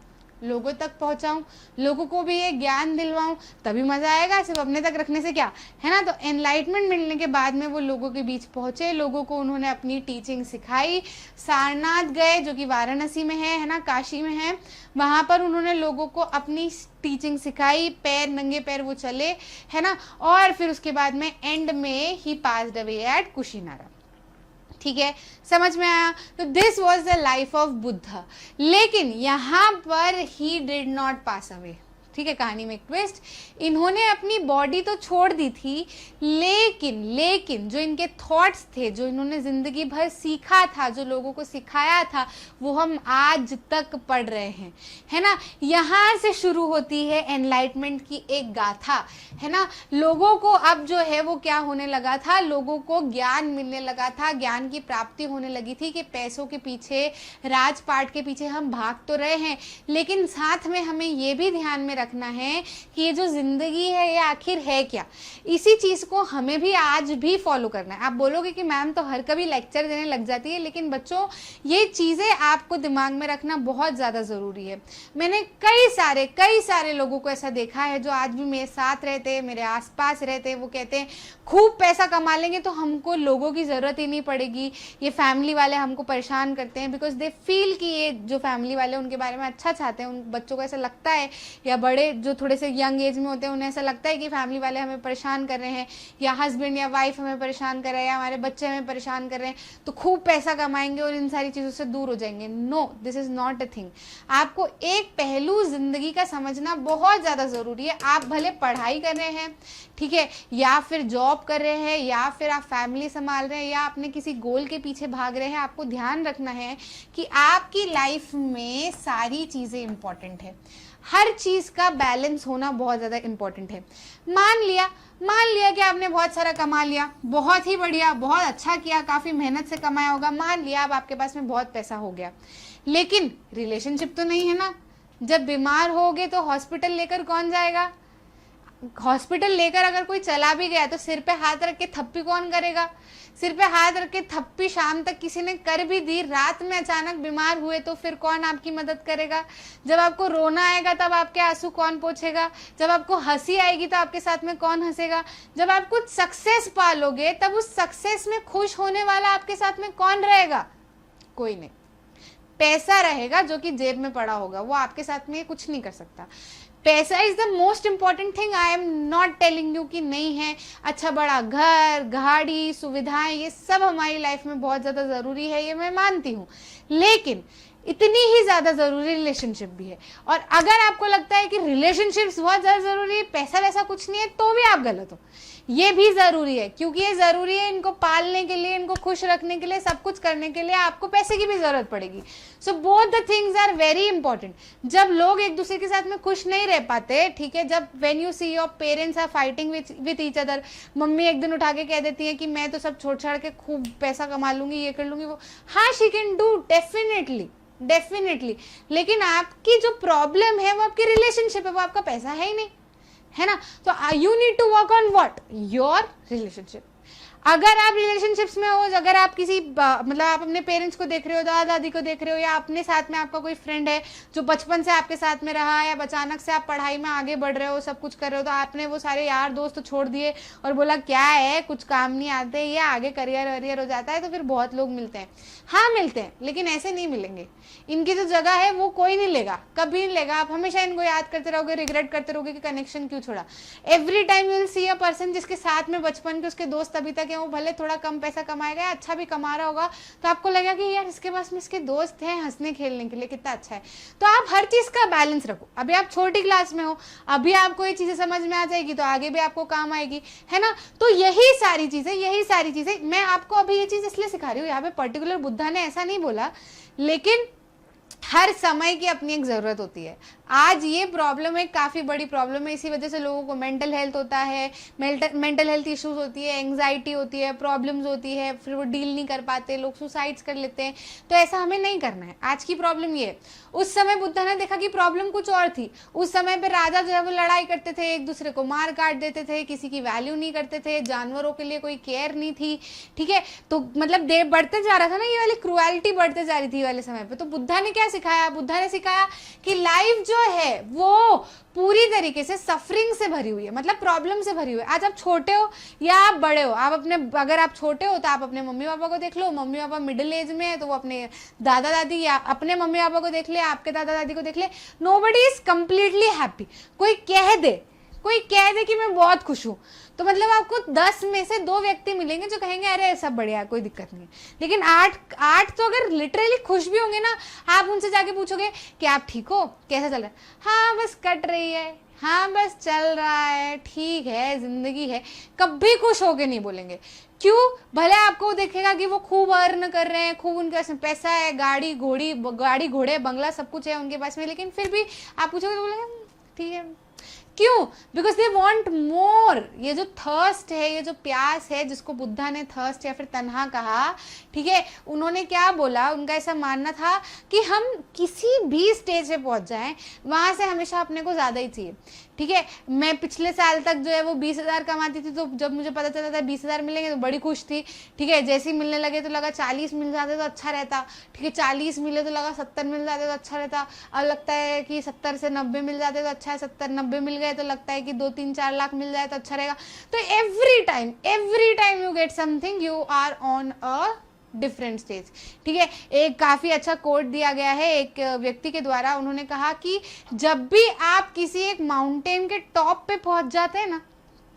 लोगों तक पहुंचाऊं, लोगों को भी ये ज्ञान दिलवाऊं, तभी मज़ा आएगा, सिर्फ अपने तक रखने से क्या, है ना। तो एनलाइटमेंट मिलने के बाद में वो लोगों के बीच पहुंचे, लोगों को उन्होंने अपनी टीचिंग सिखाई। सारनाथ गए जो कि वाराणसी में है ना, काशी में है, वहाँ पर उन्होंने लोगों को अपनी टीचिंग सिखाई, पैर नंगे पैर वो चले, है ना। और फिर उसके बाद में एंड में ही पास्ड अवे एट कुशीनारा। ठीक है, समझ में आया। तो this was the life of Buddha. लेकिन यहाँ पर he did not pass away. ठीक है, कहानी में एक ट्विस्ट, इन्होंने अपनी बॉडी तो छोड़ दी थी, लेकिन जो इनके थॉट्स थे, जो इन्होंने जिंदगी भर सीखा था, जो लोगों को सिखाया था, वो हम आज तक पढ़ रहे हैं, है ना। यहाँ से शुरू होती है एनलाइटमेंट की एक गाथा, है ना। लोगों को अब जो है वो क्या होने लगा था, लोगों को ज्ञान मिलने लगा था, ज्ञान की प्राप्ति होने लगी थी कि पैसों के पीछे, राजपाट के पीछे हम भाग तो रहे हैं, लेकिन साथ में हमें ये भी ध्यान में रखना है कि ये जो जिंदगी है ये आखिर है क्या। इसी चीज को हमें भी आज भी फॉलो करना है। आप बोलोगे कि मैम तो हर कभी लेक्चर देने लग जाती है, लेकिन बच्चों ये चीजें आपको दिमाग में रखना बहुत ज्यादा जरूरी है। मैंने कई सारे लोगों को ऐसा देखा है जो आज भी मेरे साथ रहते हैं, मेरे आसपास रहते हैं, वो कहते हैं खूब पैसा कमा लेंगे तो हमको लोगों की जरूरत ही नहीं पड़ेगी, ये फैमिली वाले हमको परेशान करते हैं, बिकॉज दे फील कि ये जो फैमिली वाले उनके बारे में अच्छा चाहते हैं। उन बच्चों को ऐसा लगता है, या बड़े जो थोड़े से यंग एज में होते हैं उन्हें ऐसा लगता है कि फैमिली वाले हमें परेशान कर रहे हैं, या हस्बैंड या वाइफ हमें परेशान कर रहे हैं, या हमारे बच्चे हमें परेशान कर रहे हैं, तो खूब पैसा कमाएंगे और इन सारी चीज़ों से दूर हो जाएंगे। No, this is not a thing. आपको एक पहलू जिंदगी का समझना बहुत ज़्यादा ज़रूरी है। आप भले पढ़ाई कर रहे हैं, ठीक है, या फिर जॉब कर रहे हैं, या फिर आप फैमिली संभाल रहे हैं, या अपने किसी गोल के पीछे भाग रहे हैं, आपको ध्यान रखना है कि आपकी लाइफ में सारी चीज़ें इंपॉर्टेंट है। हर चीज का बैलेंस होना बहुत ज्यादा इंपॉर्टेंट है। मान लिया कि आपने बहुत सारा कमा लिया, बहुत ही बढ़िया, बहुत अच्छा किया, काफी मेहनत से कमाया होगा, मान लिया अब आपके पास में बहुत पैसा हो गया, लेकिन रिलेशनशिप तो नहीं है ना। जब बीमार होगे तो हॉस्पिटल लेकर कौन जाएगा? हॉस्पिटल लेकर अगर कोई चला भी गया तो सिर पे हाथ रख के थप्पी कौन करेगा? सिर पे हाथ रख के थप्पी शाम तक किसी ने कर भी दी, रात में अचानक बीमार हुए तो फिर कौन आपकी मदद करेगा? जब आपको रोना आएगा तब आपके आंसू कौन पोंछेगा? जब आपको हंसी आएगी तो आपके साथ में कौन हंसेगा? जब आप कुछ सक्सेस पालोगे तब उस सक्सेस में खुश होने वाला आपके साथ में कौन रहेगा? कोई नहीं। पैसा रहेगा जो कि जेब में पड़ा होगा, वो आपके साथ में कुछ नहीं कर सकता। पैसा is the most important thing. I am not telling you कि नहीं है। अच्छा बड़ा घर, गाड़ी, सुविधाएं, ये सब हमारी लाइफ में बहुत ज़्यादा ज़रूरी है, ये मैं मानती हूँ, लेकिन इतनी ही ज़्यादा ज़रूरी रिलेशनशिप भी है। और अगर आपको लगता है कि रिलेशनशिप्स बहुत ज़्यादा ज़रूरी है, पैसा वैसा कुछ नहीं है, तो भी आप गलत हो। ये भी ज़रूरी है, क्योंकि ये ज़रूरी है, इनको पालने के लिए, इनको खुश रखने के लिए, सब कुछ करने के लिए आपको पैसे की भी ज़रूरत पड़ेगी। So both the things are very important. जब लोग एक दूसरे के साथ में खुश नहीं रह पाते, ठीक है, जब when you see your parents are fighting with each other, mummy एक दिन उठा के कह देती है कि मैं तो सब छोड़ छाड़ के खूब पैसा कमा लूंगी, ये कर लूंगी, वो, हाँ शी कैन डू, डेफिनेटली, लेकिन आपकी जो प्रॉब्लम है वो आपकी रिलेशनशिप है, वो आपका पैसा है ही नहीं, है ना। तो you need to work on what? Your relationship. अगर आप रिलेशनशिप्स में हो, अगर आप किसी मतलब आप अपने पेरेंट्स को देख रहे हो, दादा दादी को देख रहे हो, या अपने साथ में आपका कोई फ्रेंड है जो बचपन से आपके साथ में रहा है, या अचानक से आप पढ़ाई में आगे बढ़ रहे हो, सब कुछ कर रहे हो, तो आपने वो सारे यार दोस्त तो छोड़ दिए और बोला क्या है कुछ काम नहीं आते, ये आगे करियर वरियर हो जाता है, तो फिर बहुत लोग मिलते हैं। हाँ मिलते हैं, लेकिन ऐसे नहीं मिलेंगे। इनकी जो जगह है वो कोई नहीं लेगा, कभी नहीं लेगा। आप हमेशा इनको याद करते रहोगे, रिग्रेट करते रहोगे कि कनेक्शन क्यों छोड़ा। Every time you will see a person जिसके साथ में बचपन के उसके दोस्त अभी तक है, वो भले थोड़ा कम पैसा कमाएगा, अच्छा भी कमा रहा होगा, तो आपको लगेगा कि यार इसके पास में इसके दोस्त हैं हंसने खेलने के लिए, कितना अच्छा है। तो आप हर चीज का बैलेंस रखो। अभी आप छोटी क्लास में हो, अभी आपको ये चीजें समझ में आ जाएगी तो आगे भी आपको काम आएगी, है ना। तो यही सारी चीजें मैं आपको अभी ये चीज इसलिए सिखा रही हूँ। यहाँ पे पर्टिकुलर बुद्धा ने ऐसा नहीं बोला, लेकिन हर समय की अपनी एक जरूरत होती है। आज ये प्रॉब्लम है, काफी बड़ी प्रॉब्लम है, इसी वजह से लोगों को मेंटल हेल्थ होता है, मेंटल हेल्थ इश्यूज होती है, एंग्जाइटी होती है, प्रॉब्लम्स होती है, फिर वो डील नहीं कर पाते, लोग सुसाइड्स कर लेते हैं। तो ऐसा हमें नहीं करना है। आज की प्रॉब्लम ये है। उस समय बुद्धा ने देखा कि प्रॉब्लम कुछ और थी। उस समय पे राजा जो है वो लड़ाई करते थे, एक दूसरे को मार काट देते थे, किसी की वैल्यू नहीं करते थे, जानवरों के लिए कोई केयर नहीं थी, ठीक है। तो मतलब देर बढ़ते जा रहा था ना, ये वाली क्रुएलिटी बढ़ते जा रही थी वाले समय पे। तो बुद्धा ने क्या सिखाया? बुद्धा ने सिखाया कि लाइफ जो है वो पूरी तरीके से सफरिंग से भरी हुई है, मतलब प्रॉब्लम से भरी हुई है। आज आप छोटे हो या आप बड़े हो, आप अपने, अगर आप छोटे हो तो आप अपने मम्मी पापा को देख लो, मम्मी पापा मिडिल एज में है तो वो अपने दादा दादी, या अपने मम्मी पापा को देख ले, आपके दादा दादी को देख ले। Nobody is completely happy. कोई कह दे कि मैं बहुत खुश हूं, तो मतलब आपको 10 में से 2 व्यक्ति मिलेंगे जो कहेंगे अरे सब बढ़िया, कोई दिक्कत नहीं है। लेकिन 8 तो अगर लिटरली खुश भी होंगे ना, आप उनसे जाके पूछोगे कि आप ठीक हो, कैसा चल रहा है? हाँ बस कट रही है, हाँ बस चल रहा है, ठीक है, जिंदगी है। कभी खुश होके नहीं बोलेंगे। क्यों? भले आपको देखेगा कि वो खूब अर्न कर रहे हैं, खूब उनके पास पैसा है, गाड़ी घोड़े बंगला सब कुछ है उनके पास में, लेकिन फिर भी आप पूछोगे तो बोलेंगे ठीक है। क्यों? Because they want more. ये जो थर्स्ट है, ये जो प्यास है, जिसको बुद्धा ने थर्स्ट या फिर तन्हा कहा, ठीक है, उन्होंने क्या बोला, उनका ऐसा मानना था कि हम किसी भी स्टेज पे पहुंच जाएं, वहां से हमेशा अपने को ज्यादा ही चाहिए, ठीक है। मैं पिछले साल तक जो है वो 20,000 कमाती थी, तो जब मुझे पता चला था 20,000 मिलेंगे तो बड़ी खुश थी, ठीक है। जैसे ही मिलने लगे तो लगा 40 मिल जाते तो अच्छा रहता, ठीक है। 40 मिले तो लगा 70 मिल जाते तो अच्छा रहता। अब लगता है कि 70 से 90 मिल जाते तो अच्छा है, 70-90 मिल गए तो लगता है कि 2-3-4 लाख मिल जाए तो अच्छा रहेगा। तो every time you get something, you are on a different stage, ठीक है। एक काफी अच्छा कोट दिया गया है एक व्यक्ति के द्वारा। उन्होंने कहा कि जब भी आप किसी एक माउंटेन के टॉप पे पहुंच जाते हैं ना,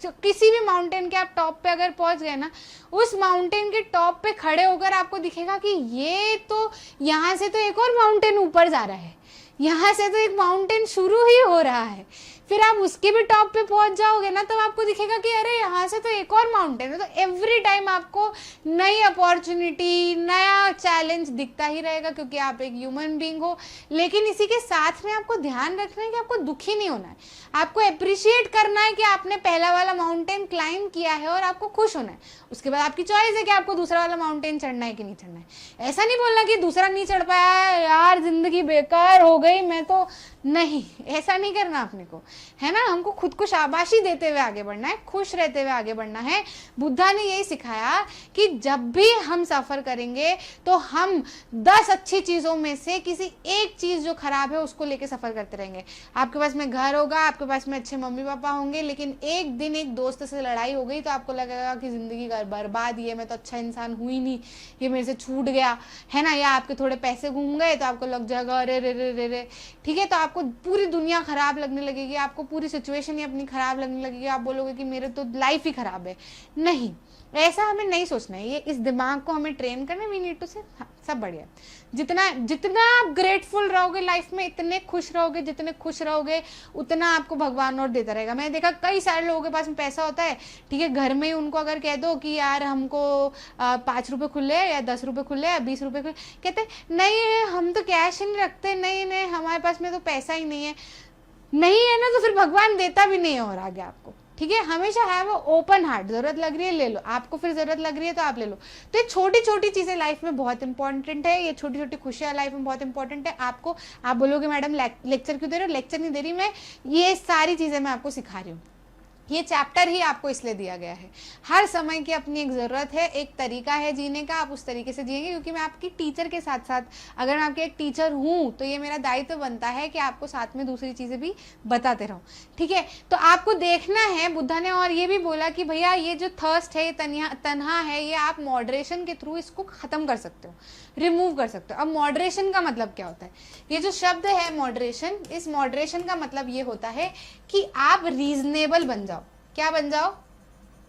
किसी भी माउंटेन के आप टॉप पे अगर पहुंच गए ना, उस माउंटेन के टॉप पे खड़े होकर आपको दिखेगा कि ये तो यहाँ से तो एक और माउंटेन ऊपर जा रहा है, यहाँ से तो एक माउंटेन शुरू ही हो रहा है। फिर आप उसके भी टॉप पे पहुंच जाओगे ना, तब आपको दिखेगा कि अरे यहाँ से तो एक और माउंटेन है। तो एवरी टाइम आपको नई अपॉर्चुनिटी, नया चैलेंज दिखता ही रहेगा, क्योंकि आप एक ह्यूमन बीइंग हो। लेकिन इसी के साथ में आपको ध्यान रखना है कि आपको दुखी नहीं होना है, आपको अप्रिशिएट करना है कि आपने पहला वाला माउंटेन क्लाइंब किया है और आपको खुश होना है। उसके बाद आपकी चॉइस है कि आपको दूसरा वाला माउंटेन चढ़ना है कि नहीं चढ़ना है। ऐसा नहीं बोलना कि दूसरा नहीं चढ़ पाया यार, जिंदगी बेकार हो गई, मैं तो नहीं, ऐसा नहीं करना अपने को, है ना। हमको खुद को शाबाशी देते हुए आगे बढ़ना है, खुश रहते हुए आगे बढ़ना है। बुद्धा ने यही सिखाया कि जब भी हम सफर करेंगे तो हम 10 अच्छी चीजों में से किसी एक चीज जो खराब है उसको लेके सफर करते रहेंगे। आपके पास में घर होगा, आपके पास में अच्छे मम्मी पापा होंगे, लेकिन एक दिन एक दोस्त से लड़ाई हो गई तो आपको लगेगा कि जिंदगी बर्बाद, ये मैं तो अच्छा इंसान हुई नहीं, ये मेरे से छूट गया, है ना। या आपके थोड़े पैसे घूम गए तो आपको लग जाएगा अरे रे रे रे रे, ठीक है। तो आपको पूरी दुनिया खराब लगने लगेगी, आपको पूरी सिचुएशन ही अपनी खराब लगने लगेगी, आप बोलोगे कि मेरे तो लाइफ ही खराब है। नहीं, ऐसा हमें नहीं सोचना है। ये इस दिमाग को हमें ट्रेन करना है। वी नीड टू से सब बढ़िया। जितना आप ग्रेटफुल रहोगे लाइफ में, इतने खुश रहोगे, जितने खुश रहोगे उतना आपको भगवान और देता रहेगा। मैंने देखा कई सारे लोगों के पास में पैसा होता है, ठीक है, घर में ही उनको अगर कह दो कि यार हमको 5 रुपए खुले या 10 रुपए खुले या 20 रुपए खुले, कहते नहीं हम तो कैश ही नहीं रखते, नहीं हमारे पास में तो पैसा ही नहीं है ना, तो फिर भगवान देता भी नहीं है और आगे आपको, ठीक है। हमेशा है वो ओपन हार्ट, जरूरत लग रही है ले लो, आपको फिर जरूरत लग रही है तो आप ले लो। तो ये छोटी छोटी चीजें लाइफ में बहुत इंपॉर्टेंट है, ये छोटी छोटी खुशियां लाइफ में बहुत इंपॉर्टेंट है। आपको, आप बोलोगे मैडम लेक्चर क्यों दे रहे हो? लेक्चर नहीं दे रही मैं, ये सारी चीजें मैं आपको सिखा रही हूँ। ये चैप्टर ही आपको इसलिए दिया गया है। हर समय की अपनी एक ज़रूरत है, एक तरीका है जीने का, आप उस तरीके से जिएंगे। क्योंकि मैं आपकी टीचर के साथ साथ, अगर मैं आपकी एक टीचर हूँ तो ये मेरा दायित्व बनता है कि आपको साथ में दूसरी चीज़ें भी बताते रहूँ, ठीक है। तो आपको देखना है, बुद्धा ने और ये भी बोला कि भैया ये जो थर्स्ट है, तन्हा है, ये आप मॉडरेशन के थ्रू इसको ख़त्म कर सकते हो, रिमूव कर सकते हो। अब मॉडरेशन का मतलब क्या होता है? ये जो शब्द है मॉडरेशन, इस मॉडरेशन का मतलब ये होता है कि आप रीजनेबल बन जाओ। क्या बन जाओ?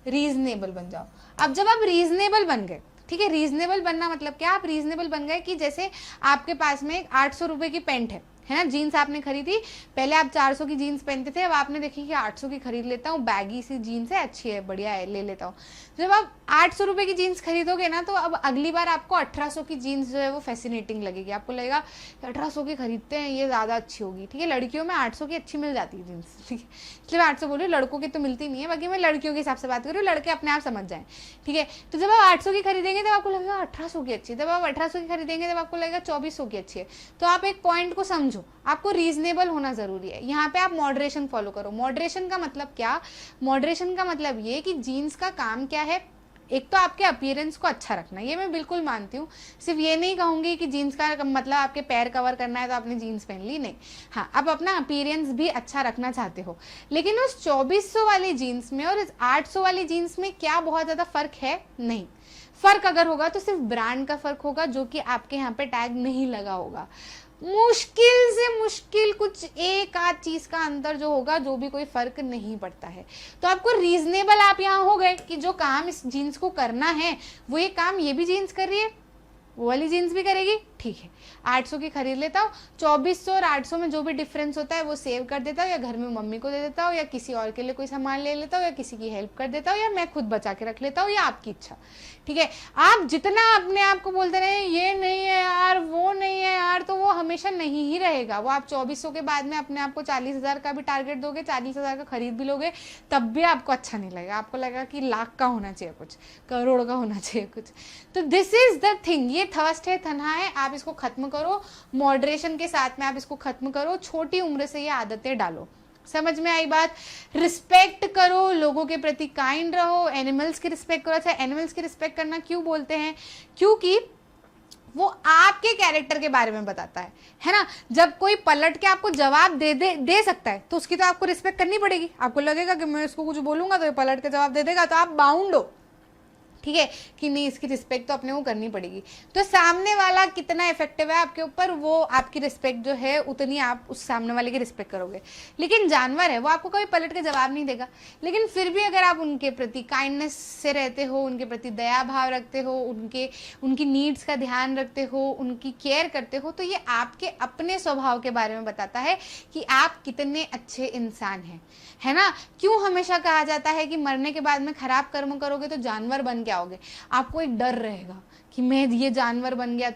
रीजनेबल बन जाओ। अब जब आप रीजनेबल बन गए, ठीक है, रीजनेबल बनना मतलब क्या? आप रीजनेबल बन गए कि जैसे आपके पास में 800 रुपए की पैंट है ना, जीन्स आपने खरीदी। पहले आप 400 की जीन्स पहनते थे, अब आपने देखी कि 800 की खरीद लेता हूँ, बैगी सी जीन्स है, अच्छी है, बढ़िया है, ले लेता हूँ। जब आप 800 रुपए की जीन्स खरीदोगे ना, तो अब अगली बार आपको 1800 की जीन्स जो है वो फैसिनेटिंग लगेगी। आपको लगेगा 1800 की खरीदते हैं, ये ज़्यादा अच्छी होगी, ठीक है। लड़कियों में 800 की अच्छी मिल जाती है जीन्स, ठीक है, इसलिए मैं 800 बोल रही हूँ, लड़कों की तो मिलती नहीं है। बाकी मैं लड़कियों के हिसाब से बात कर रही हूँ, लड़के अपने आप समझ जाएं, ठीक है। तो जब आप 800 की खरीदेंगे तब आपको लगेगा 1800 की अच्छी है, जब आप 1800 की खरीदेंगे तब आपको लगेगा 2400 की अच्छी है। तो आप एक पॉइंट को समझो, आपको रीजनेबल होना जरूरी है। यहाँ पे आप मॉडरेशन फॉलो करो। मॉडरेशन का मतलब क्या? मॉडरेशन का मतलब ये कि जीन्स का काम क्या है? एक तो आपके अपीयरेंस को अच्छा रखना, ये मैं बिल्कुल मानती हूँ। सिर्फ ये नहीं कहूंगी कि जीन्स का मतलब आपके पैर कवर करना है तो आपने जीन्स पहन ली, नहीं। हाँ, आप अपना अपीयरेंस भी अच्छा रखना चाहते हो, लेकिन उस 2400 वाली जीन्स में और इस 800 वाली जीन्स में क्या बहुत ज़्यादा फर्क है? नहीं। फर्क अगर होगा तो सिर्फ ब्रांड का फर्क होगा, जो कि आपके यहाँ पे टैग नहीं लगा होगा। मुश्किल से मुश्किल कुछ एक आध चीज का अंतर जो होगा, जो भी कोई फर्क नहीं पड़ता है। तो आपको रीजनेबल आप यहाँ हो गए कि जो काम इस जीन्स को करना है वो ये काम ये भी जीन्स कर रही है, वो वाली जीन्स भी करेगी, ठीक है। 800 की खरीद लेता हूँ, 2400 और 800 में जो भी डिफरेंस होता है वो सेव कर देता हूँ, या घर में मम्मी को दे देता हूँ, या किसी और के लिए कोई सामान ले लेता हूँ, या किसी की हेल्प कर देता हूँ, या मैं खुद बचा के रख लेता हूँ, या आपकी इच्छा, ठीक है। आप जितना अपने आप को बोलते रहे ये नहीं है यार, वो नहीं है यार, तो वो हमेशा नहीं ही रहेगा। वो आप 2400 के बाद में अपने आप को 40,000 का भी टारगेट दोगे, 40,000 का खरीद भी लोगे, तब भी आपको अच्छा नहीं लगेगा। आपको लगेगा कि लाख का होना चाहिए कुछ, करोड़ का होना चाहिए कुछ। तो दिस इज द थिंग, ये थर्स्ट है, तन्हा है, आप इसको खत्म करो। मॉडरेशन के साथ में आप इसको खत्म करो। छोटी उम्र से ये आदतें डालो। समझ में आई बात? रिस्पेक्ट करो, लोगों के प्रति काइंड रहो, एनिमल्स की रिस्पेक्ट करो। अच्छा, एनिमल्स की रिस्पेक्ट करना क्यों बोलते हैं? क्योंकि वो आपके कैरेक्टर के बारे में बताता है ना। जब कोई पलट के आपको जवाब दे सकता है तो उसकी तो आपको रिस्पेक्ट करनी पड़ेगी। आपको लगेगा कि मैं इसको कुछ बोलूंगा तो ये पलट के जवाब दे देगा, तो आप बाउंड हो, ठीक है, कि नहीं, इसकी रिस्पेक्ट तो अपने को करनी पड़ेगी। तो सामने वाला कितना इफेक्टिव है आपके ऊपर, वो आपकी रिस्पेक्ट जो है उतनी आप उस सामने वाले की रिस्पेक्ट करोगे। लेकिन जानवर है, वो आपको कभी पलट के जवाब नहीं देगा, लेकिन फिर भी अगर आप उनके प्रति काइंडनेस से रहते हो, उनके प्रति दया भाव रखते हो, उनकी नीड्स का ध्यान रखते हो, उनकी केयर करते हो, तो ये आपके अपने स्वभाव के बारे में बताता है कि आप कितने अच्छे इंसान हैं, है ना। क्यों हमेशा कहा जाता है कि मरने के बाद में खराब कर्म करोगे तो जानवर बन के आओगे? आपको एक डर रहेगा कि मैं ये जानवर बन गया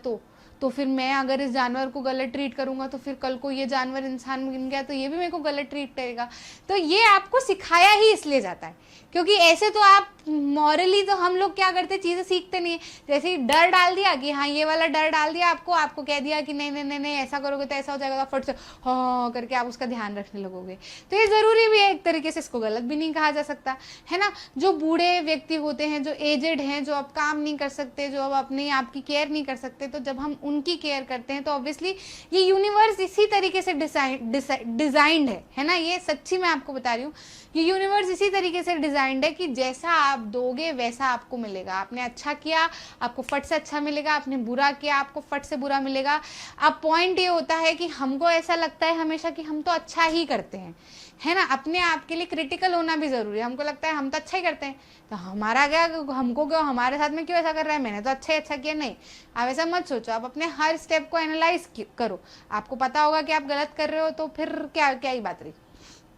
तो फिर मैं अगर इस जानवर को गलत ट्रीट करूंगा तो फिर कल को ये जानवर इंसान बन गया तो ये भी मेरे को गलत ट्रीट करेगा। तो ये आपको सिखाया ही इसलिए जाता है क्योंकि ऐसे तो आप मॉरली तो हम लोग क्या करते, चीज़ें सीखते नहीं है। जैसे ही डर डाल दिया कि हाँ ये वाला डर डाल दिया, आपको कह दिया कि नहीं नहीं नहीं नहीं ऐसा करोगे तो ऐसा हो जाएगा, फट से हाँ करके आप उसका ध्यान रखने लगोगे। तो ये ज़रूरी भी है एक तरीके से, इसको गलत भी नहीं कहा जा सकता, है ना। जो बूढ़े व्यक्ति होते हैं, जो एजेड हैं, जो अब काम नहीं कर सकते, जो अब अपने आप की केयर नहीं कर सकते, तो जब हम उनकी केयर करते हैं तो ऑब्वियसली ये यूनिवर्स इसी तरीके से डिजाइंड है ना। ये सच्ची मैं आपको बता रही हूँ, ये यूनिवर्स इसी तरीके से डिजाइंड है कि जैसा आप दोगे वैसा आपको मिलेगा। आपने अच्छा किया आपको फट से अच्छा मिलेगा, आपने बुरा किया आपको फट से बुरा मिलेगा। अब पॉइंट ये होता है कि हमको ऐसा लगता है हमेशा कि हम तो अच्छा ही करते हैं, है ना। अपने आप के लिए क्रिटिकल होना भी जरूरी है। हमको लगता है हम तो अच्छा ही करते हैं, तो हमारा क्या, हमको क्यों, हमारे साथ में क्यों ऐसा कर रहा है, मैंने तो अच्छा किया। नहीं, आप ऐसा मत सोचो, आप अपने हर स्टेप को एनालाइज करो। आपको पता होगा कि आप गलत कर रहे हो तो फिर क्या ही बात रही,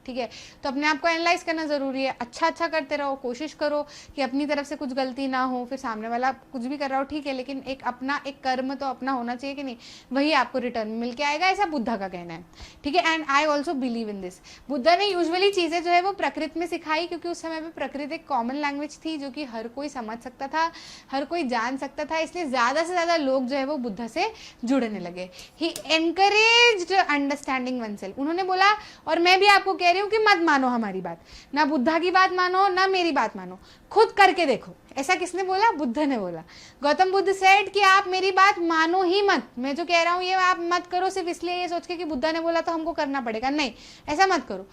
ठीक है। तो अपने आप को एनालाइज करना जरूरी है। अच्छा करते रहो, कोशिश करो कि अपनी तरफ से कुछ गलती ना हो। फिर सामने वाला कुछ भी कर रहा हो ठीक है, लेकिन एक कर्म तो अपना होना चाहिए कि नहीं, वही आपको रिटर्न मिल के आएगा, ऐसा बुद्धा का कहना है, ठीक है। And I also believe in this. Buddha ने यूजुअली चीजें जो है वो प्रकृति में सिखाई, क्योंकि उस समय पे प्रकृति एक कॉमन लैंग्वेज थी जो कि हर कोई समझ सकता था, हर कोई जान सकता था, इसलिए ज्यादा से ज्यादा लोग जो है वो बुद्धा से जुड़ने लगे। ही एनकरेज्ड अंडरस्टैंडिंग वनसेल्फ। उन्होंने बोला, और मैं भी आपको कह कह रही हूँ कि मत मानो हमारी बात, ना बुद्धा की बात मानो ना मेरी बात मानो, खुद करके देखो। ऐसा किसने बोला? बुद्ध ने बोला। गौतम बुद्ध सेड कि आप मेरी बात मानो ही मत, मैं जो कह रहा हूँ ये आप मत करो सिर्फ इसलिए ये सोच के कि बुद्धा ने बोला तो हमको करना पड़ेगा, नहीं, ऐसा मत करो।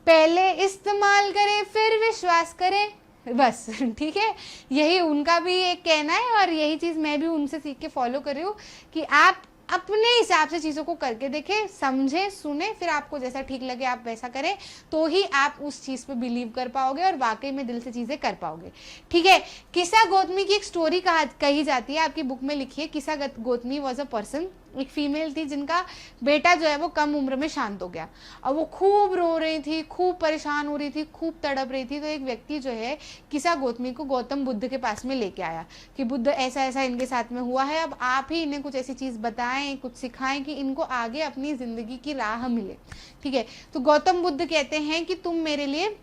पहले इस्तेमाल करें फिर विश्वास करें, बस, ठीक है। यही उनका भी एक कहना है और यही चीज़ मैं भी उनसे सीख के फॉलो कर रही हूँ कि आप अपने हिसाब से चीज़ों को करके देखें, समझें, सुने, फिर आपको जैसा ठीक लगे आप वैसा करें, तो ही आप उस चीज़ पे बिलीव कर पाओगे और वाकई में दिल से चीज़ें कर पाओगे, ठीक है। किसा गौतमी की एक स्टोरी कही जाती है, आपकी बुक में लिखी है। किसा गौतमी वॉज अ पर्सन, एक फीमेल थी जिनका बेटा जो है वो कम उम्र में शांत हो गया और वो खूब रो रही थी, खूब परेशान हो रही थी, खूब तड़प रही थी। तो एक व्यक्ति जो है किसा गौतमी को गौतम बुद्ध के पास में लेके आया कि बुद्ध ऐसा ऐसा इनके साथ में हुआ है, अब आप ही इन्हें कुछ ऐसी चीज़ बताएं, कुछ सिखाएं कि इनको आगे अपनी ज़िंदगी की राह मिले, ठीक है। तो गौतम बुद्ध कहते हैं कि तुम मेरे लिए,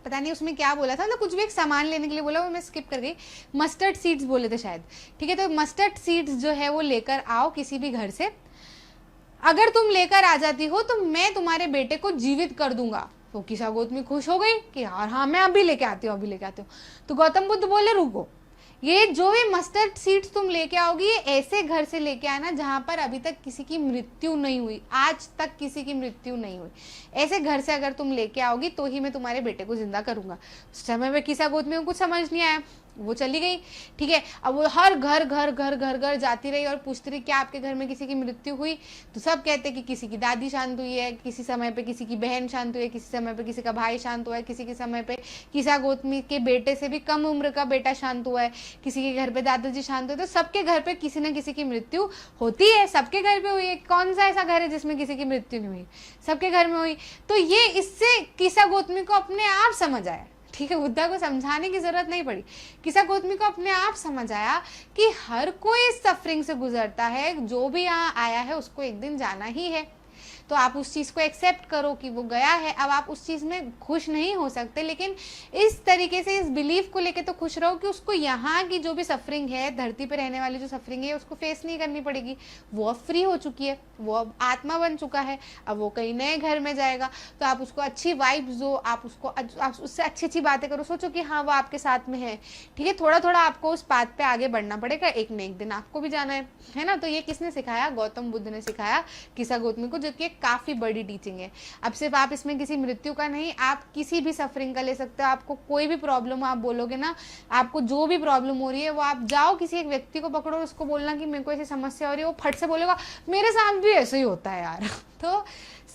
पता नहीं उसमें क्या बोला था, मतलब कुछ भी एक सामान लेने के लिए बोला, वो मैं स्किप कर गई, मस्टर्ड सीड्स बोले थे शायद, ठीक है। तो मस्टर्ड सीड्स जो है वो लेकर आओ किसी भी घर से, अगर तुम लेकर आ जाती हो तो मैं तुम्हारे बेटे को जीवित कर दूंगा। तो किसा गौतमी खुश हो गई कि यार हाँ मैं अभी लेके आती हूँ, अभी लेके आती हूँ। तो गौतम बुद्ध बोले रुको, ये जो भी मस्टर्ड सीड्स तुम लेके आओगी ये ऐसे घर से लेके आना जहां पर अभी तक किसी की मृत्यु नहीं हुई, आज तक किसी की मृत्यु नहीं हुई, ऐसे घर से अगर तुम लेके आओगी तो ही मैं तुम्हारे बेटे को जिंदा करूंगा। उस समय में किसा गौतमी को कुछ समझ नहीं आया, वो चली गई, ठीक है। अब वो हर घर घर घर घर घर जाती रही और पूछती रही क्या आपके घर में किसी की मृत्यु हुई? तो सब कहते कि किसी की दादी शांत हुई है, किसी समय पे किसी की बहन शांत हुई है, किसी समय पे किसी का भाई शांत हुआ है, किसी के समय पे किसा गौतमी के बेटे से भी कम उम्र का बेटा शांत हुआ है, किसी के घर पे दादाजी शांत हुए। तो सबके घर पे किसी न किसी की मृत्यु होती है, सबके घर पे हुई है, कौन सा ऐसा घर है जिसमें किसी की मृत्यु नहीं हुई? सबके घर में हुई। तो ये इससे किसा गौतमी को अपने आप समझ आया, ठीक है, बुद्धा को समझाने की जरूरत नहीं पड़ी। किसा गौतमी को अपने आप समझ आया कि हर कोई सफरिंग से गुजरता है, जो भी यहाँ आया है उसको एक दिन जाना ही है। तो आप उस चीज़ को एक्सेप्ट करो कि वो गया है। अब आप उस चीज़ में खुश नहीं हो सकते, लेकिन इस तरीके से इस बिलीफ को लेके तो खुश रहो कि उसको यहाँ की जो भी सफरिंग है, धरती पे रहने वाली जो सफरिंग है, उसको फेस नहीं करनी पड़ेगी। वो अब फ्री हो चुकी है, वो अब आत्मा बन चुका है, अब वो कहीं नए घर में जाएगा। तो आप उसको अच्छी वाइब्स दो, आप उससे अच्छी अच्छी बातें करो, सोचो कि हाँ वो आपके साथ में है, ठीक है। थोड़ा थोड़ा आपको उस बात पे आगे बढ़ना पड़ेगा, एक न एक दिन आपको भी जाना है ना। तो ये किसने सिखाया? गौतम बुद्ध ने सिखाया किसा गौतमी को, जो कि काफी बड़ी टीचिंग है। अब सिर्फ आप इसमें किसी मृत्यु का नहीं, आप किसी भी सफरिंग का ले सकते हो। आपको कोई भी प्रॉब्लम आप बोलोगे ना, आपको जो भी प्रॉब्लम हो रही है वो आप जाओ किसी एक व्यक्ति को पकड़ो, उसको बोलना कि मेरे को ऐसी समस्या हो रही है, वो फट से बोलेगा मेरे साथ भी ऐसे ही होता है यार। तो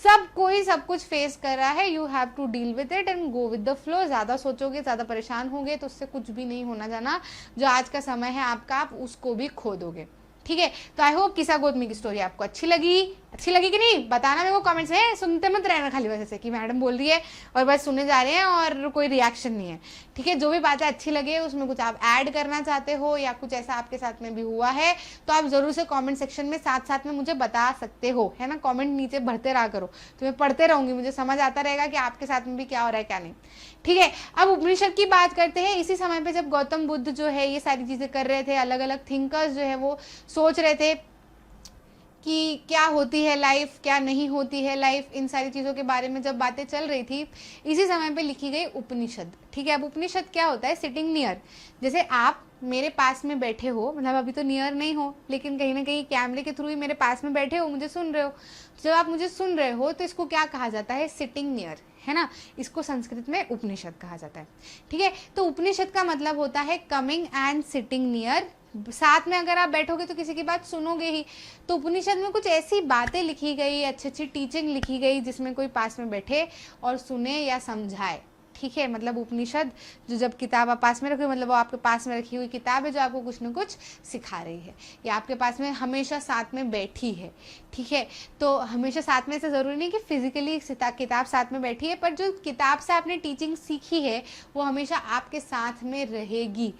सब कोई सब कुछ फेस कर रहा है, you have to deal with it and go with the flow. ज्यादा सोचोगे, ज्यादा परेशान होगे तो उससे कुछ भी नहीं होना जाना। जो आज का समय है आपका, आप उसको भी खो दोगे, ठीक है। तो आई होप किसा गौतमी की स्टोरी आपको अच्छी लगी कि नहीं, बताना मेरे को कमेंट्स में। सुनते मत रहना खाली वजह से कि मैडम बोल रही है और बस सुने जा रहे हैं और कोई रिएक्शन नहीं है, ठीक है। जो भी बातें अच्छी लगे उसमें कुछ आप ऐड करना चाहते हो या कुछ ऐसा आपके साथ में भी हुआ है तो आप जरूर से कमेंट सेक्शन में साथ साथ में मुझे बता सकते हो, है ना। कमेंट नीचे भरते रहा करो तो मैं पढ़ते रहूंगी, मुझे समझ आता रहेगा कि आपके साथ में भी क्या हो रहा है क्या नहीं, ठीक है। अब उपनिषद की बात करते हैं। इसी समय पे जब गौतम बुद्ध जो है ये सारी चीजें कर रहे थे, अलग अलग थिंकर्स जो है वो सोच रहे थे कि क्या होती है लाइफ, क्या नहीं होती है लाइफ, इन सारी चीज़ों के बारे में जब बातें चल रही थी, इसी समय पे लिखी गई उपनिषद, ठीक है। अब उपनिषद क्या होता है? Sitting near. जैसे आप मेरे पास में बैठे हो, मतलब अभी तो नियर नहीं हो लेकिन कहीं ना कहीं कैमरे के थ्रू ही मेरे पास में बैठे हो, मुझे सुन रहे हो। जब आप मुझे सुन रहे हो तो इसको क्या कहा जाता है? सिटिंग नियर, है ना। इसको संस्कृत में उपनिषद कहा जाता है, ठीक है। तो उपनिषद का मतलब होता है कमिंग एंड सिटिंग नियर। साथ में अगर आप बैठोगे तो किसी की बात सुनोगे ही। तो उपनिषद में कुछ ऐसी बातें लिखी गई, अच्छी अच्छी टीचिंग लिखी गई जिसमें कोई पास में बैठे और सुने या समझाए, ठीक है। मतलब उपनिषद जो जब किताब आप पास में रखी, मतलब वो आपके पास में रखी हुई किताब है जो आपको कुछ न कुछ सिखा रही है या आपके पास में हमेशा साथ में बैठी है, ठीक है। तो हमेशा साथ में से ज़रूरी नहीं कि फिजिकली किताब साथ में बैठी है, पर जो किताब से आपने टीचिंग सीखी है वो हमेशा आपके साथ में रहेगी,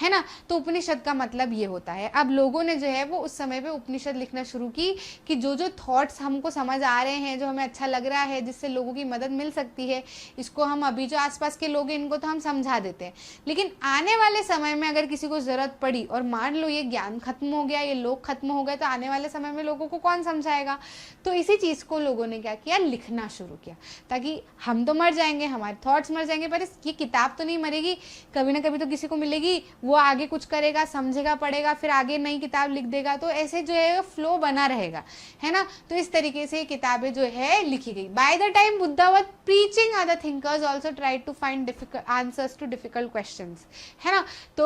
है ना। तो उपनिषद का मतलब ये होता है। अब लोगों ने जो है वो उस समय पे उपनिषद लिखना शुरू की कि जो जो थॉट्स हमको समझ आ रहे हैं, जो हमें अच्छा लग रहा है, जिससे लोगों की मदद मिल सकती है, इसको हम अभी जो आसपास के लोग हैं इनको तो हम समझा देते हैं, लेकिन आने वाले समय में अगर किसी को ज़रूरत पड़ी और मान लो ये ज्ञान खत्म हो गया, ये लोग खत्म हो गए, तो आने वाले समय में लोगों को कौन समझाएगा। तो इसी चीज़ को लोगों ने क्या किया, लिखना शुरू किया, ताकि हम तो मर जाएंगे, हमारे थॉट्स मर जाएंगे, पर ये किताब तो नहीं मरेगी, कभी ना कभी तो किसी को मिलेगी, वो आगे कुछ करेगा, समझेगा, पढ़ेगा, फिर आगे नई किताब लिख देगा, तो ऐसे जो है फ्लो बना रहेगा, है ना। तो इस तरीके से किताबें जो है लिखी गई। By the time Buddha was preaching, other thinkers also tried to find difficult answers to difficult questions, है ना। तो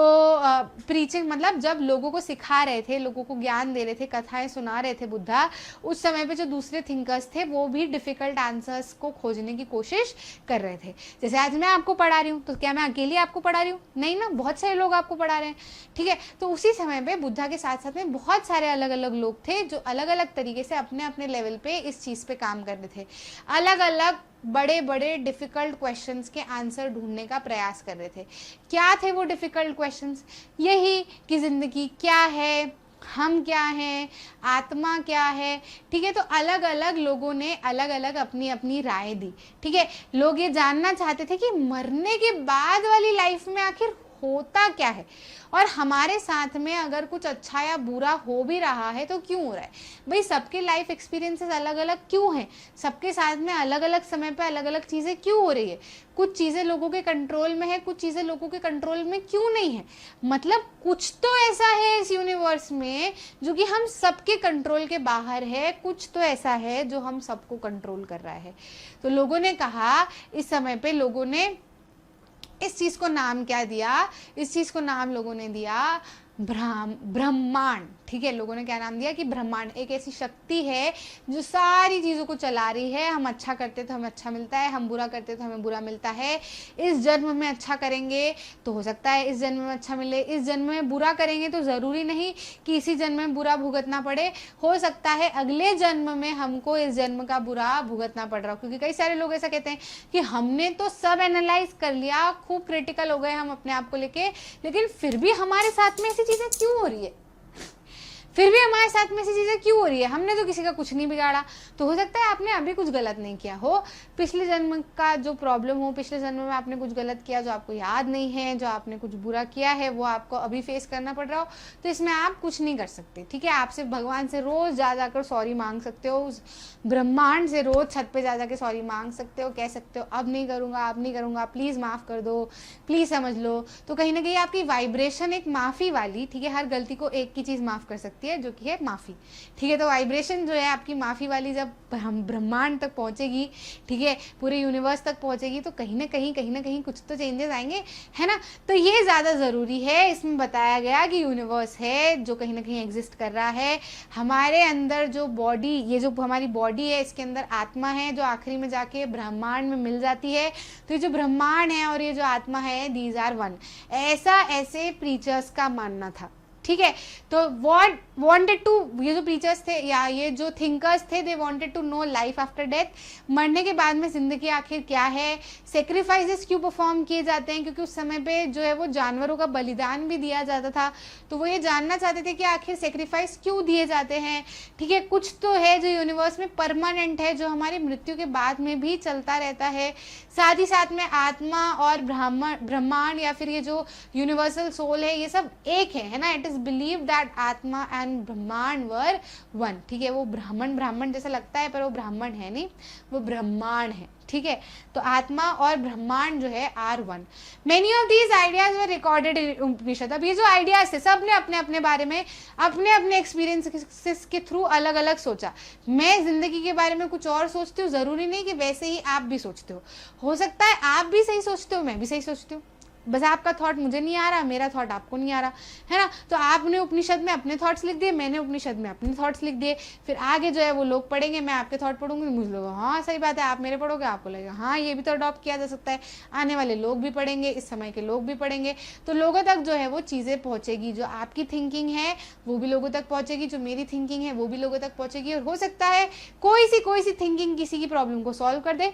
प्रीचिंग मतलब जब लोगों को सिखा रहे थे, लोगों को ज्ञान दे रहे थे, कथाएं सुना रहे थे बुद्धा, उस समय पे जो दूसरे थिंकर्स थे वो भी डिफिकल्ट आंसर्स को खोजने की कोशिश कर रहे थे। जैसे आज मैं आपको पढ़ा रही हूँ, तो क्या मैं अकेली आपको पढ़ा रही हूँ? नहीं ना, बहुत सारे लोग आपको पढ़ा रहे हैं, ठीक है। तो उसी समय पे बुद्धा के साथ साथ में बहुत सारे अलग अलग लोग थे जो अलग अलग तरीके से अपने अपने लेवल पे इस चीज़ पे काम कर रहे थे, अलग अलग बड़े बड़े डिफ़िकल्ट क्वेश्चंस के आंसर ढूंढने का प्रयास कर रहे थे। क्या थे वो डिफ़िकल्ट क्वेश्चंस? यही कि ज़िंदगी क्या है, हम क्या हैं, आत्मा क्या है, ठीक है। तो अलग अलग लोगों ने अलग अलग अपनी अपनी राय दी, ठीक है। लोग ये जानना चाहते थे कि मरने के बाद वाली लाइफ में आखिर होता क्या है, और हमारे साथ में अगर कुछ अच्छा या बुरा हो भी रहा है तो क्यों हो रहा है। भाई सबके लाइफ एक्सपीरियंसेस अलग अलग क्यों हैं, सबके साथ में अलग अलग समय पे अलग अलग चीज़ें क्यों हो रही है, कुछ चीज़ें लोगों के कंट्रोल में है, कुछ चीज़ें लोगों के कंट्रोल में क्यों नहीं है। मतलब कुछ तो ऐसा है इस यूनिवर्स में जो कि हम सबके कंट्रोल के बाहर है, कुछ तो ऐसा है जो हम सबको कंट्रोल कर रहा है। तो लोगों ने कहा, इस समय पे लोगों ने इस चीज़ को नाम क्या दिया, इस चीज़ को नाम लोगों ने दिया ब्रह्मांड, ठीक है। लोगों ने क्या नाम दिया कि ब्रह्मांड एक ऐसी शक्ति है जो सारी चीज़ों को चला रही है। हम अच्छा करते तो हमें अच्छा मिलता है, हम बुरा करते तो हमें बुरा मिलता है। इस जन्म में अच्छा करेंगे तो हो सकता है इस जन्म में अच्छा मिले, इस जन्म में बुरा करेंगे तो ज़रूरी नहीं कि इसी जन्म में बुरा भुगतना पड़े, हो सकता है अगले जन्म में हमको इस जन्म का बुरा भुगतना पड़ रहा हो। क्योंकि कई सारे लोग ऐसा कहते हैं कि हमने तो सब एनालाइज कर लिया, खूब क्रिटिकल हो गए हम अपने आप को लेके, लेकिन फिर भी हमारे साथ में ऐसी चीज़ें क्यों हो रही है, फिर भी हमारे साथ में ऐसी चीज़ें क्यों हो रही है। हमने तो किसी का कुछ नहीं बिगाड़ा। तो हो सकता है आपने अभी कुछ गलत नहीं किया हो, पिछले जन्म का जो प्रॉब्लम हो, पिछले जन्म में आपने कुछ गलत किया जो आपको याद नहीं है, जो आपने कुछ बुरा किया है वो आपको अभी फेस करना पड़ रहा हो, तो इसमें आप कुछ नहीं कर सकते, ठीक है। आप सिर्फ भगवान से रोज़ जा जाकर सॉरी मांग सकते हो, उस ब्रह्मांड से रोज़ छत पर जा जाकर सॉरी मांग सकते हो, कह सकते हो अब नहीं करूँगा, अब नहीं करूँगा, प्लीज़ माफ़ कर दो, प्लीज़ समझ लो। तो कहीं ना कहीं आपकी वाइब्रेशन एक माफ़ी वाली, ठीक है, हर गलती को एक की चीज़ माफ़ कर सकती है जो कि है माफ़ी, ठीक है। तो वाइब्रेशन जो है आपकी माफ़ी वाली जब हम ब्रह्मांड तक पहुंचेगी, ठीक है, पूरे यूनिवर्स तक पहुंचेगी, तो कहीं ना कहीं कुछ तो चेंजेस आएंगे, है ना। तो ये ज़्यादा ज़रूरी है। इसमें बताया गया कि यूनिवर्स है जो कहीं ना कहीं एग्जिस्ट कर रहा है। हमारे अंदर जो बॉडी, ये जो हमारी बॉडी है, इसके अंदर आत्मा है जो आखिरी में जाके ब्रह्मांड में मिल जाती है। तो ये जो ब्रह्मांड है और ये जो आत्मा है, दीज आर वन, ऐसे प्रीचर्स का मानना था, ठीक है। तो व्हाट वांटेड टू, ये जो प्रीचर्स थे या ये जो थिंकर्स थे, they wanted to know life after death, मरने के बाद में जिंदगी आखिर क्या है, सेक्रीफाइसेस क्यों परफॉर्म किए जाते हैं, क्योंकि उस समय पे जो है वो जानवरों का बलिदान भी दिया जाता था। तो वो ये जानना चाहते थे कि आखिर सेक्रीफाइस क्यों दिए जाते हैं, ठीक है। कुछ तो है जो यूनिवर्स में परमानेंट है, जो हमारी मृत्यु के बाद में भी चलता रहता है। साथ ही साथ में आत्मा और ब्रह्मांड या फिर ये जो यूनिवर्सल सोल है, ये सब एक है ना। इट इज बिलीव दैट आत्मा एंड ब्रह्मांड वर वन, ठीक है। वो ब्राह्मण जैसा लगता है पर वो ब्राह्मण है नहीं, वो ब्रह्मांड है, ठीक है। तो आत्मा और ब्रह्मांड जो है are one. Many of these ideas were recorded in Upanishad. अब ये जो आइडियाज थे सब ने अपने अपने बारे में अपने अपने एक्सपीरियंस के थ्रू अलग अलग सोचा। मैं जिंदगी के बारे में कुछ और सोचती हूँ, जरूरी नहीं कि वैसे ही आप भी सोचते हो सकता है आप भी सही सोचते हो, मैं भी सही सोचती हूँ, बस आपका थॉट मुझे नहीं आ रहा, मेरा थॉट आपको नहीं आ रहा, है ना। तो आपने उपनिषद में अपने थॉट्स लिख दिए, मैंने उपनिषद में अपने थॉट्स लिख दिए। फिर आगे जो है वो लोग पढ़ेंगे, मैं आपके थॉट पढ़ूंगी, मुझे लोग हाँ सही बात है, आप मेरे पढ़ोगे, आपको लगेगा हाँ ये भी तो अडॉप्ट किया जा सकता है। आने वाले लोग भी पढ़ेंगे, इस समय के लोग भी पढ़ेंगे, तो लोगों तक जो है वो चीज़ें पहुँचेगी। जो आपकी थिंकिंग है वो भी लोगों तक पहुँचेगी, जो मेरी थिंकिंग है वो भी लोगों तक पहुँचेगी। और हो सकता है कोई सी थिंकिंग किसी की प्रॉब्लम को सॉल्व कर दे,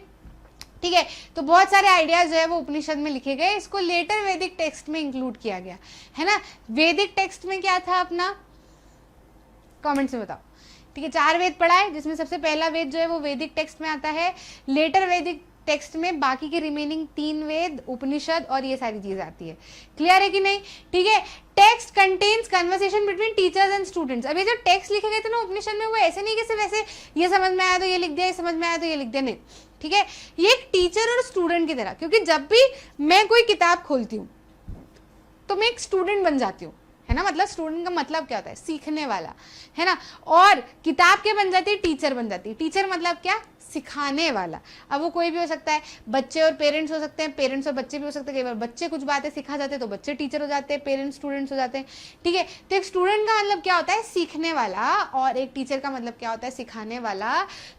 ठीक है। तो बहुत सारे आइडियाज जो है वो उपनिषद में लिखे गए, इसको लेटर वैदिक टेक्स्ट में इंक्लूड किया गया, है ना। वैदिक टेक्स्ट में क्या था अपना, कमेंट्स में बताओ, ठीक है। 4 वेद पढ़ा है जिसमें सबसे पहला वेद जो है वो वैदिक टेक्स्ट में आता है। लेटर वैदिक टेक्स्ट में बाकी के रिमेनिंग 3 वेद, उपनिषद और ये सारी चीज आती है। क्लियर है कि नहीं? ठीक है। Text contains conversation between teachers and students. अब ये जो टेक्स्ट लिखे गए थे ना उपनिषद में, वो ऐसे नहीं कि सिर्फ ऐसे ये समझ में आया तो ये लिख दिया, ये समझ में आया तो ये लिख दिया, नहीं। ठीक है, ये एक टीचर और स्टूडेंट की तरह, क्योंकि जब भी मैं कोई किताब खोलती हूँ तो मैं एक स्टूडेंट बन जाती हूँ, है ना। मतलब स्टूडेंट का मतलब क्या होता है? सीखने वाला, है ना। और किताब क्या बन जाती है? टीचर बन जाती है। टीचर मतलब क्या? सिखाने वाला। अब वो कोई भी हो सकता है, बच्चे और पेरेंट्स हो सकते हैं, पेरेंट्स और बच्चे भी हो सकते हैं। कई बार बच्चे कुछ बातें सिखा जाते हैं तो बच्चे टीचर हो जाते हैं, पेरेंट्स स्टूडेंट्स हो जाते हैं। ठीक है, तो एक स्टूडेंट का मतलब क्या होता है? सीखने वाला, और एक टीचर का मतलब क्या होता है? सिखाने वाला।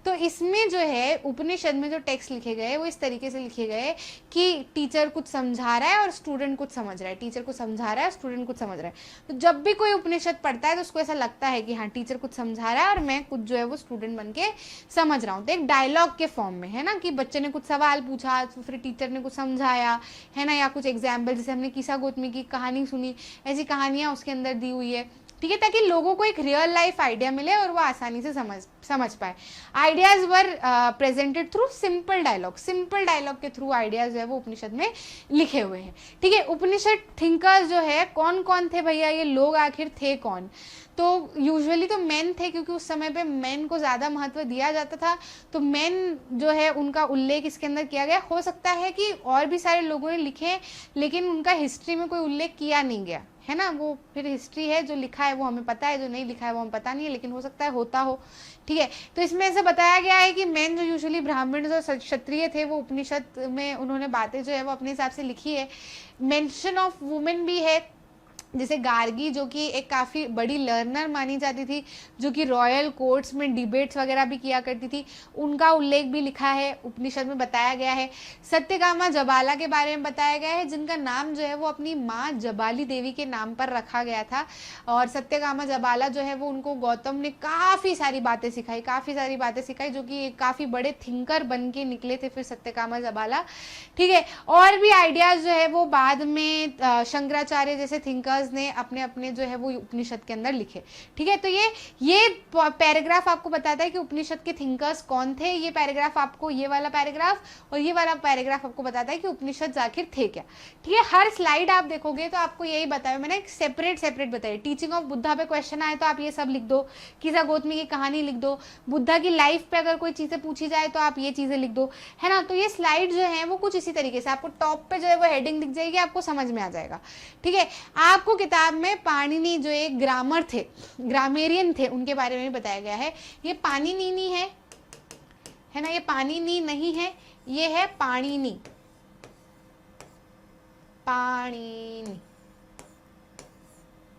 तो इसमें जो है उपनिषद में जो टेक्स्ट लिखे गए वो इस तरीके से लिखे गए कि टीचर कुछ समझा रहा है और स्टूडेंट कुछ समझ रहा है, टीचर कुछ समझा रहा है और स्टूडेंट कुछ समझ रहा है। तो जब भी कोई उपनिषद पढ़ता है तो उसको ऐसा लगता है कि हाँ टीचर कुछ समझा रहा है और मैं कुछ जो है वो स्टूडेंट बन के समझ रहा हूँ। तो एक डायलॉग के फॉर्म में, है ना, कि बच्चे ने कुछ सवाल पूछा तो फिर टीचर ने कुछ समझाया, है ना, या कुछ एग्जाम्पल, जैसे हमने किस्सा गौतमी की कहानी सुनी, ऐसी कहानियां उसके अंदर दी हुई है। ठीक है, ताकि लोगों को एक रियल लाइफ आइडिया मिले और वो आसानी से समझ पाए। Ideas were presented through simple dialogue के थ्रू आइडियाज जो है वो उपनिषद में लिखे हुए हैं। ठीक है, उपनिषद थिंकर्स जो है कौन कौन थे भैया? ये लोग आखिर थे कौन? तो यूजुअली तो मेन थे, क्योंकि उस समय पे मेन को ज़्यादा महत्व दिया जाता था। तो मेन जो है उनका उल्लेख इसके अंदर किया गया। हो सकता है कि और भी सारे लोगों ने लिखे, लेकिन उनका हिस्ट्री में कोई उल्लेख किया नहीं गया, है ना। वो फिर हिस्ट्री है, जो लिखा है वो हमें पता है, जो नहीं लिखा है वो हमें पता नहीं है, लेकिन हो सकता है होता हो। ठीक है, तो इसमें ऐसा बताया गया है कि मेन जो यूजुअली ब्राह्मण और क्षत्रिय थे वो उपनिषद में उन्होंने बातें जो है वो अपने हिसाब से लिखी है। मेंशन ऑफ वुमेन भी है, जैसे गार्गी जो कि एक काफ़ी बड़ी लर्नर मानी जाती थी, जो कि रॉयल कोर्ट्स में डिबेट्स वगैरह भी किया करती थी, उनका उल्लेख भी लिखा है, उपनिषद में बताया गया है। सत्यकामा जबाला के बारे में बताया गया है, जिनका नाम जो है वो अपनी माँ जबाली देवी के नाम पर रखा गया था। और सत्यकामा जबाला जो है वो उनको गौतम ने काफ़ी सारी बातें सिखाई, जो कि काफ़ी बड़े थिंकर बन के निकले थे फिर सत्यकामा जबाला। ठीक है, और भी आइडियाज़ जो है वो बाद में शंकराचार्य जैसे थिंकर ने अपने अपने जो है वो उपनिषद के अंदर लिखे। ठीक है, तो ये पैराग्राफ आपको बताता है कि उपनिषद के थिंकर्स कौन थे। ये पैराग्राफ आपको, ये वाला पैराग्राफ और ये वाला पैराग्राफ आपको बताता है कि उपनिषद आखिर थे क्या। ठीक है, हर स्लाइड आप देखोगे तो आपको यही बताया मैंने, सेपरेट बताया। टीचिंग ऑफ बुद्धा पे क्वेश्चन आए तो आप ये सब लिख दो, किस्सा गौतमी की कहानी लिख दो, बुद्धा की लाइफ पे अगर कोई चीजें पूछी जाए तो आप ये चीजें लिख दो, है ना। तो ये स्लाइड जो है वो कुछ इसी तरीके से आपको टॉप पे जो है वो हेडिंग दिख जाएगी, आपको समझ में आ जाएगा। ठीक है, आपको किताब में पाणिनि जो एक ग्रामर थे, ग्रामेरियन थे, उनके बारे में बताया गया है। ये पाणिनि नहीं है ना, ये पाणिनि नहीं है, ये है पाणिनि।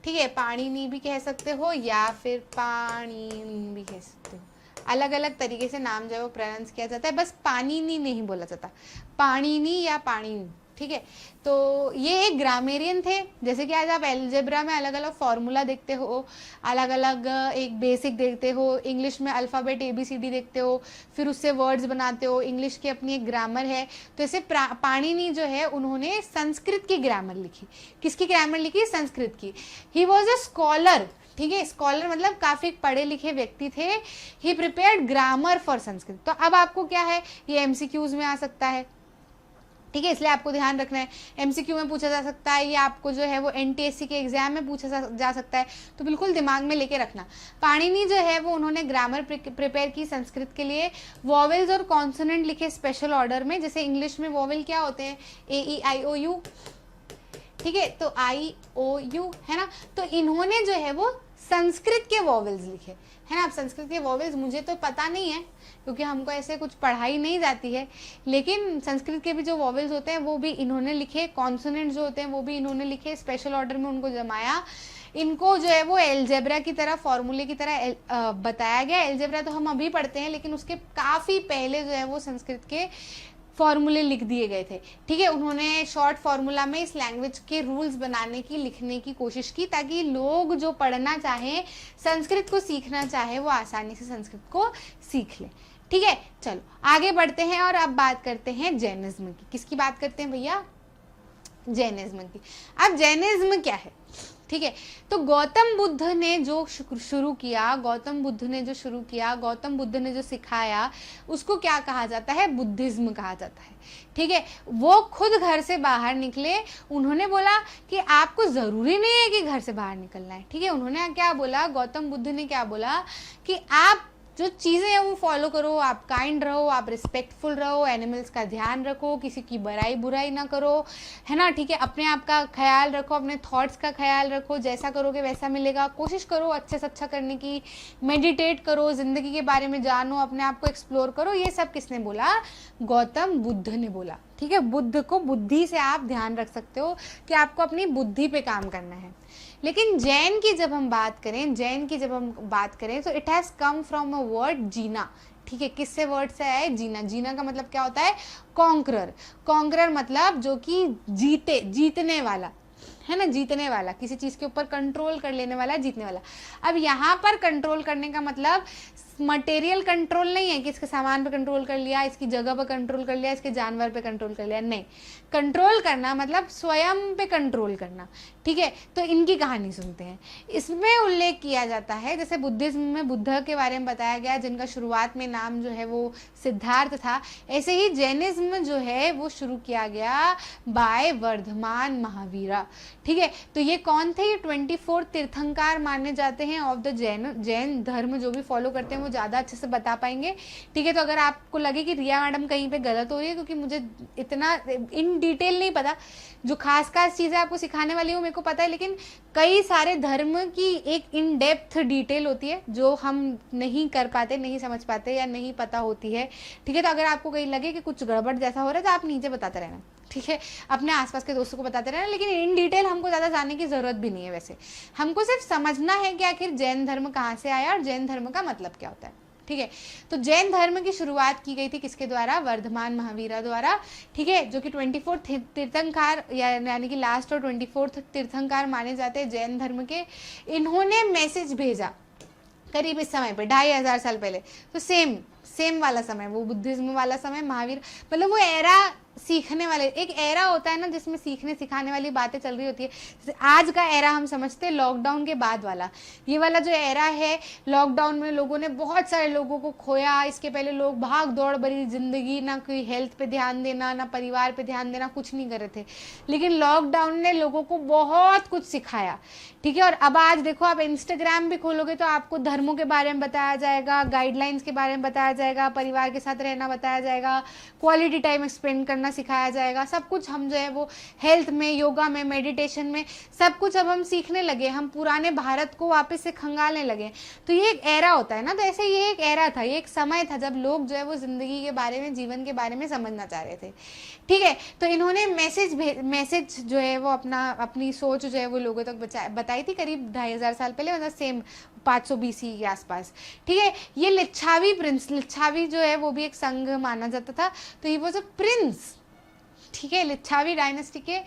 ठीक है, पाणिनि भी कह सकते हो या फिर पाणिनि भी कह सकते हो, अलग अलग तरीके से नाम जो है वो प्रोनाउंस किया जाता है, बस पाणिनि नहीं बोला जाता, पाणिनि या पाणिनि। ठीक है, तो ये एक ग्रामेरियन थे। जैसे कि आज आप एल्जेब्रा में अलग अलग फॉर्मूला देखते हो, अलग अलग एक बेसिक देखते हो, इंग्लिश में अल्फ़ाबेट ABCD देखते हो, फिर उससे वर्ड्स बनाते हो, इंग्लिश की अपनी एक ग्रामर है। तो ऐसे पाणिनि जो है उन्होंने संस्कृत की ग्रामर लिखी। किसकी ग्रामर लिखी? संस्कृत की। ही वॉज अ स्कॉलर। ठीक है, स्कॉलर मतलब काफ़ी पढ़े लिखे व्यक्ति थे। ही प्रिपेयर्ड ग्रामर फॉर संस्कृत। तो अब आपको क्या है, ये MCQs में आ सकता है। ठीक है, इसलिए आपको ध्यान रखना है, MCQ में पूछा जा सकता है, या आपको जो है वो NTSC के एग्जाम में पूछा जा सकता है, तो बिल्कुल दिमाग में लेके रखना। पाणिनि जो है वो उन्होंने ग्रामर प्रिपेयर की संस्कृत के लिए। वॉवेल्स और कॉन्सोनेंट लिखे स्पेशल ऑर्डर में, जैसे इंग्लिश में वॉवेल क्या होते हैं? AEIOU। ठीक है, तो IOU है ना, तो इन्होंने जो है वो संस्कृत के वॉवेल्स लिखे, है ना। अब संस्कृत के वॉवेल्स मुझे तो पता नहीं है, क्योंकि हमको ऐसे कुछ पढ़ाई नहीं जाती है, लेकिन संस्कृत के भी जो वॉवेल्स होते हैं वो भी इन्होंने लिखे, कॉन्सोनेंट्स जो होते हैं वो भी इन्होंने लिखे, स्पेशल ऑर्डर में उनको जमाया। इनको जो है वो एल्जेब्रा की तरह, फॉर्मूले की तरह बताया गया। एल्जेब्रा तो हम अभी पढ़ते हैं, लेकिन उसके काफ़ी पहले जो है वो संस्कृत के फॉर्मूले लिख दिए गए थे। ठीक है, उन्होंने शॉर्ट फार्मूला में इस लैंग्वेज के रूल्स बनाने की, लिखने की कोशिश की, ताकि लोग जो पढ़ना चाहें, संस्कृत को सीखना चाहे, वो आसानी से संस्कृत को सीख ले। ठीक है, चलो आगे बढ़ते हैं और अब बात करते हैं जैनिज्म की। किसकी बात करते हैं भैया? जैनिज्म की। अब जैनिज्म क्या है? ठीक है। तो गौतम बुद्ध ने जो शुरू किया, गौतम बुद्ध ने जो सिखाया, उसको क्या कहा जाता है? बुद्धिज्म कहा जाता है। ठीक है। वो खुद घर से बाहर निकले, उन्होंने बोला कि आपको जरूरी नहीं है कि घर से बाहर निकलना है। ठीक है। उन्होंने क्या बोला, गौतम बुद्ध ने क्या बोला कि आप जो चीज़ें हैं वो फॉलो करो, आप काइंड रहो, आप रिस्पेक्टफुल रहो, एनिमल्स का ध्यान रखो, किसी की बुराई ना करो, है ना। ठीक है। अपने आप का ख्याल रखो, अपने थॉट्स का ख्याल रखो, जैसा करोगे वैसा मिलेगा। कोशिश करो अच्छे से अच्छा करने की, मेडिटेट करो, जिंदगी के बारे में जानो, अपने आप को एक्सप्लोर करो। ये सब किसने बोला? गौतम बुद्ध ने बोला। ठीक है। बुद्ध को, बुद्धि से आप ध्यान रख सकते हो कि आपको अपनी बुद्धि पे काम करना है। लेकिन जैन की जब हम बात करें तो it has come from a word Jina. ठीक है। किससे वर्ड से आया है? जीना। जीना का मतलब क्या होता है? कॉन्करर। कॉन्करर मतलब जो कि जीतने वाला, है ना, जीतने वाला, किसी चीज़ के ऊपर कंट्रोल कर लेने वाला, जीतने वाला। अब यहाँ पर कंट्रोल करने का मतलब मटेरियल कंट्रोल नहीं है कि इसके सामान पे कंट्रोल कर लिया, इसकी जगह पे कंट्रोल कर लिया, इसके जानवर पे कंट्रोल कर लिया, नहीं। कंट्रोल करना मतलब स्वयं पे कंट्रोल करना। ठीक है। तो इनकी कहानी सुनते हैं। इसमें उल्लेख किया जाता है, जैसे बुद्धिज्म में बुद्ध के बारे में बताया गया, जिनका शुरुआत में नाम जो है वो सिद्धार्थ था, ऐसे ही जैनिज्म जो है वो शुरू किया गया बाय वर्धमान महावीरा। ठीक है। तो ये कौन थे? ये 24 तीर्थंकार माने जाते हैं ऑफ द जैन धर्म। जो भी फॉलो करते हैं वो ज़्यादा अच्छे से बता पाएंगे। ठीक है। तो अगर आपको लगे कि रिया मैडम कहीं पे गलत हो रही है, क्योंकि मुझे इतना इन डिटेल नहीं पता, जो खास चीज़ें आपको सिखाने वाली हूँ मेरे को पता है, लेकिन कई सारे धर्म की एक इन डेप्थ डिटेल होती है जो हम नहीं कर पाते, नहीं समझ पाते या नहीं पता होती है। ठीक है। तो अगर आपको कहीं लगे कि कुछ गड़बड़ जैसा हो रहा है तो आप नीचे बताते रहना। ठीक है। अपने आसपास के दोस्तों को बताते रहना, लेकिन इन डिटेल हमको ज़्यादा जानने की ज़रूरत भी नहीं है। वैसे हमको सिर्फ समझना है कि आखिर जैन धर्म कहाँ से आया और जैन धर्म का मतलब क्या होता है। ठीक है। तो जैन धर्म की शुरुआत की गई थी किसके द्वारा? वर्धमान महावीरा द्वारा। ठीक है। जो कि 24 तीर्थंकार यानी कि लास्ट और 24 तीर्थंकार माने जाते हैं जैन धर्म के। इन्होंने मैसेज भेजा करीब इस समय पे 2500 साल पहले। तो सेम वाला समय, वो बुद्धिज्म वाला समय, महावीर मतलब वो एरा सीखने वाले, एक एरा होता है ना जिसमें सीखने सिखाने वाली बातें चल रही होती है। जैसे आज का एरा हम समझते हैं लॉकडाउन के बाद वाला, ये वाला जो एरा है, लॉकडाउन में लोगों ने बहुत सारे लोगों को खोया। इसके पहले लोग भाग दौड़ भरी जिंदगी, ना कोई हेल्थ पे ध्यान देना, ना परिवार पे ध्यान देना, कुछ नहीं कर रहे थे। लेकिन लॉकडाउन ने लोगों को बहुत कुछ सिखाया। ठीक है। और अब आज देखो, आप इंस्टाग्राम भी खोलोगे तो आपको धर्मों के बारे में बताया जाएगा, गाइडलाइंस के बारे में बताया जाएगा, परिवार के साथ रहना बताया जाएगा, क्वालिटी टाइम स्पेंड करना सिखाया जाएगा। सब कुछ हम जो है वो हेल्थ में, योगा में, मेडिटेशन में, सब कुछ अब हम सीखने लगे। हम पुराने भारत को वापस से खंगालने लगे। तो ये एक एरा होता है ना, तो ऐसे ये एक एरा था, ये एक समय था जब लोग जो है वो जिंदगी के बारे में, जीवन के बारे में समझना चाह रहे थे। ठीक है। तो इन्होंने मैसेज जो है वो अपनी सोच जो है वो लोगों तक बताई थी करीब 2500 साल पहले, मतलब सेम 500 BC के आसपास। ठीक है। ये लिच्छावी जो है वो भी एक संघ माना जाता था। तो ये वो जो प्रिंस, ठीक है, लिच्छावी डायनेस्टी के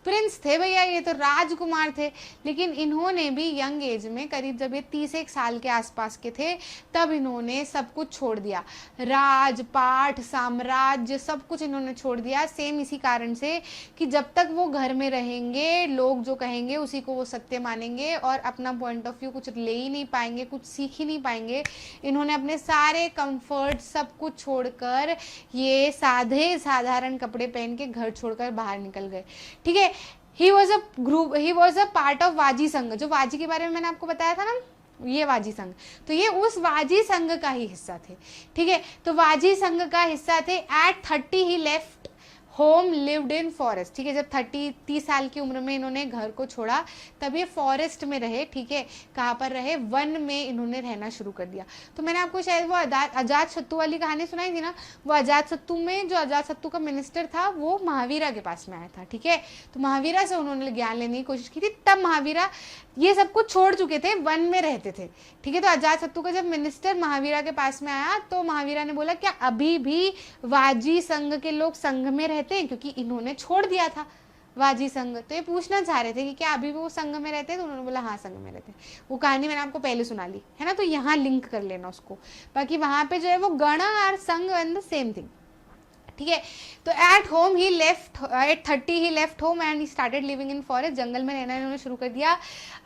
प्रिंस थे भैया, ये तो राजकुमार थे। लेकिन इन्होंने भी यंग एज में, करीब जब ये 31 साल के आसपास के थे, तब इन्होंने सब कुछ छोड़ दिया। राजपाट, साम्राज्य, सब कुछ इन्होंने छोड़ दिया। सेम इसी कारण से कि जब तक वो घर में रहेंगे, लोग जो कहेंगे उसी को वो सत्य मानेंगे और अपना पॉइंट ऑफ व्यू कुछ ले ही नहीं पाएंगे, कुछ सीख ही नहीं पाएंगे। इन्होंने अपने सारे कंफर्ट सब कुछ छोड़कर ये साधारण कपड़े पहन के घर छोड़कर बाहर निकल गए। ठीक है। He was a part of Vajji Sangh. जो वाजी के बारे में मैंने आपको बताया था ना, ये वाजी संघ, तो ये उस वाजी संघ का ही हिस्सा थे। ठीक है। तो वाजी संघ का हिस्सा थे। At 30 he left home, lived in forest. ठीक है। जब 30 साल की उम्र में इन्होंने घर को छोड़ा, तब ये फॉरेस्ट में रहे। ठीक है। कहाँ पर रहे? वन में इन्होंने रहना शुरू कर दिया। तो मैंने आपको शायद वो अजात शत्रु वाली कहानी सुनाई थी ना, वो अजात शत्रु में जो अजात शत्रु का मिनिस्टर था वो महावीरा के पास में आया था। ठीक है। तो महावीरा से उन्होंने ज्ञान लेने की कोशिश की थी। तब महावीरा ये सब कुछ छोड़ चुके थे, वन में रहते थे। ठीक है। तो अजात शत्रु का जब मिनिस्टर महावीरा के पास में आया तो महावीरा ने बोला क्या अभी भी वाजी संघ के लोग संघ में रहते हैं? क्योंकि इन्होंने छोड़ दिया था वाजी संघ। तो ये पूछना चाह रहे थे कि क्या अभी भी वो संघ में रहते हैं? तो उन्होंने बोला हाँ संघ में रहते हैं। वो कहानी मैंने आपको पहले सुना ली है ना, तो यहाँ लिंक कर लेना उसको। बाकी वहां पे जो है वो गण और संघ एंड द सेम थिंग। ठीक है। तो at home he left, at 30 he left home and he started living in forest. जंगल में रहना इन्होंने शुरू कर दिया।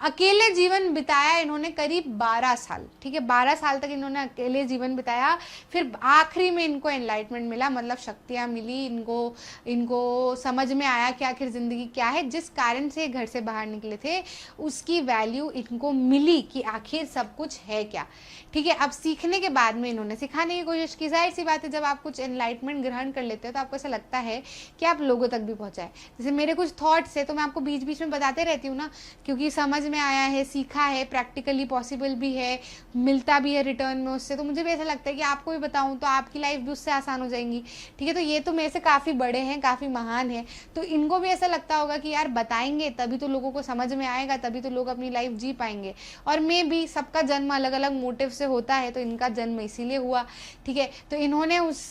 अकेले जीवन बिताया इन्होंने करीब 12 साल। ठीक है, 12 साल तक इन्होंने अकेले जीवन बिताया। फिर आखिरी में इनको एनलाइटमेंट मिला, मतलब शक्तियाँ मिली इनको। इनको समझ में आया कि आखिर ज़िंदगी क्या है, जिस कारण से घर से बाहर निकले थे उसकी वैल्यू इनको मिली कि आखिर सब कुछ है क्या। ठीक है, अब सीखने के बाद में इन्होंने सिखाने की कोशिश की। जाहिर सी बात है, जब आप कुछ एनलाइटमेंट ग्रहण कर लेते हो तो आपको ऐसा लगता है कि आप लोगों तक भी पहुंचाए। जैसे मेरे कुछ थॉट्स है तो मैं आपको बीच बीच में बताते रहती हूँ ना, क्योंकि समझ में आया है, सीखा है, प्रैक्टिकली पॉसिबल भी है, मिलता भी है रिटर्न में उससे। तो मुझे भी ऐसा लगता है कि आपको भी बताऊँ तो आपकी लाइफ भी उससे आसान हो जाएंगी। ठीक है, तो ये तो मेरे से काफ़ी बड़े हैं, काफ़ी महान है, तो इनको भी ऐसा लगता होगा कि यार बताएंगे तभी तो लोगों को समझ में आएगा, तभी तो लोग अपनी लाइफ जी पाएंगे। और मे भी सबका जन्म अलग अलग मोटिव से होता है, तो इनका जन्म इसीलिए हुआ। ठीक है, तो इन्होंने उस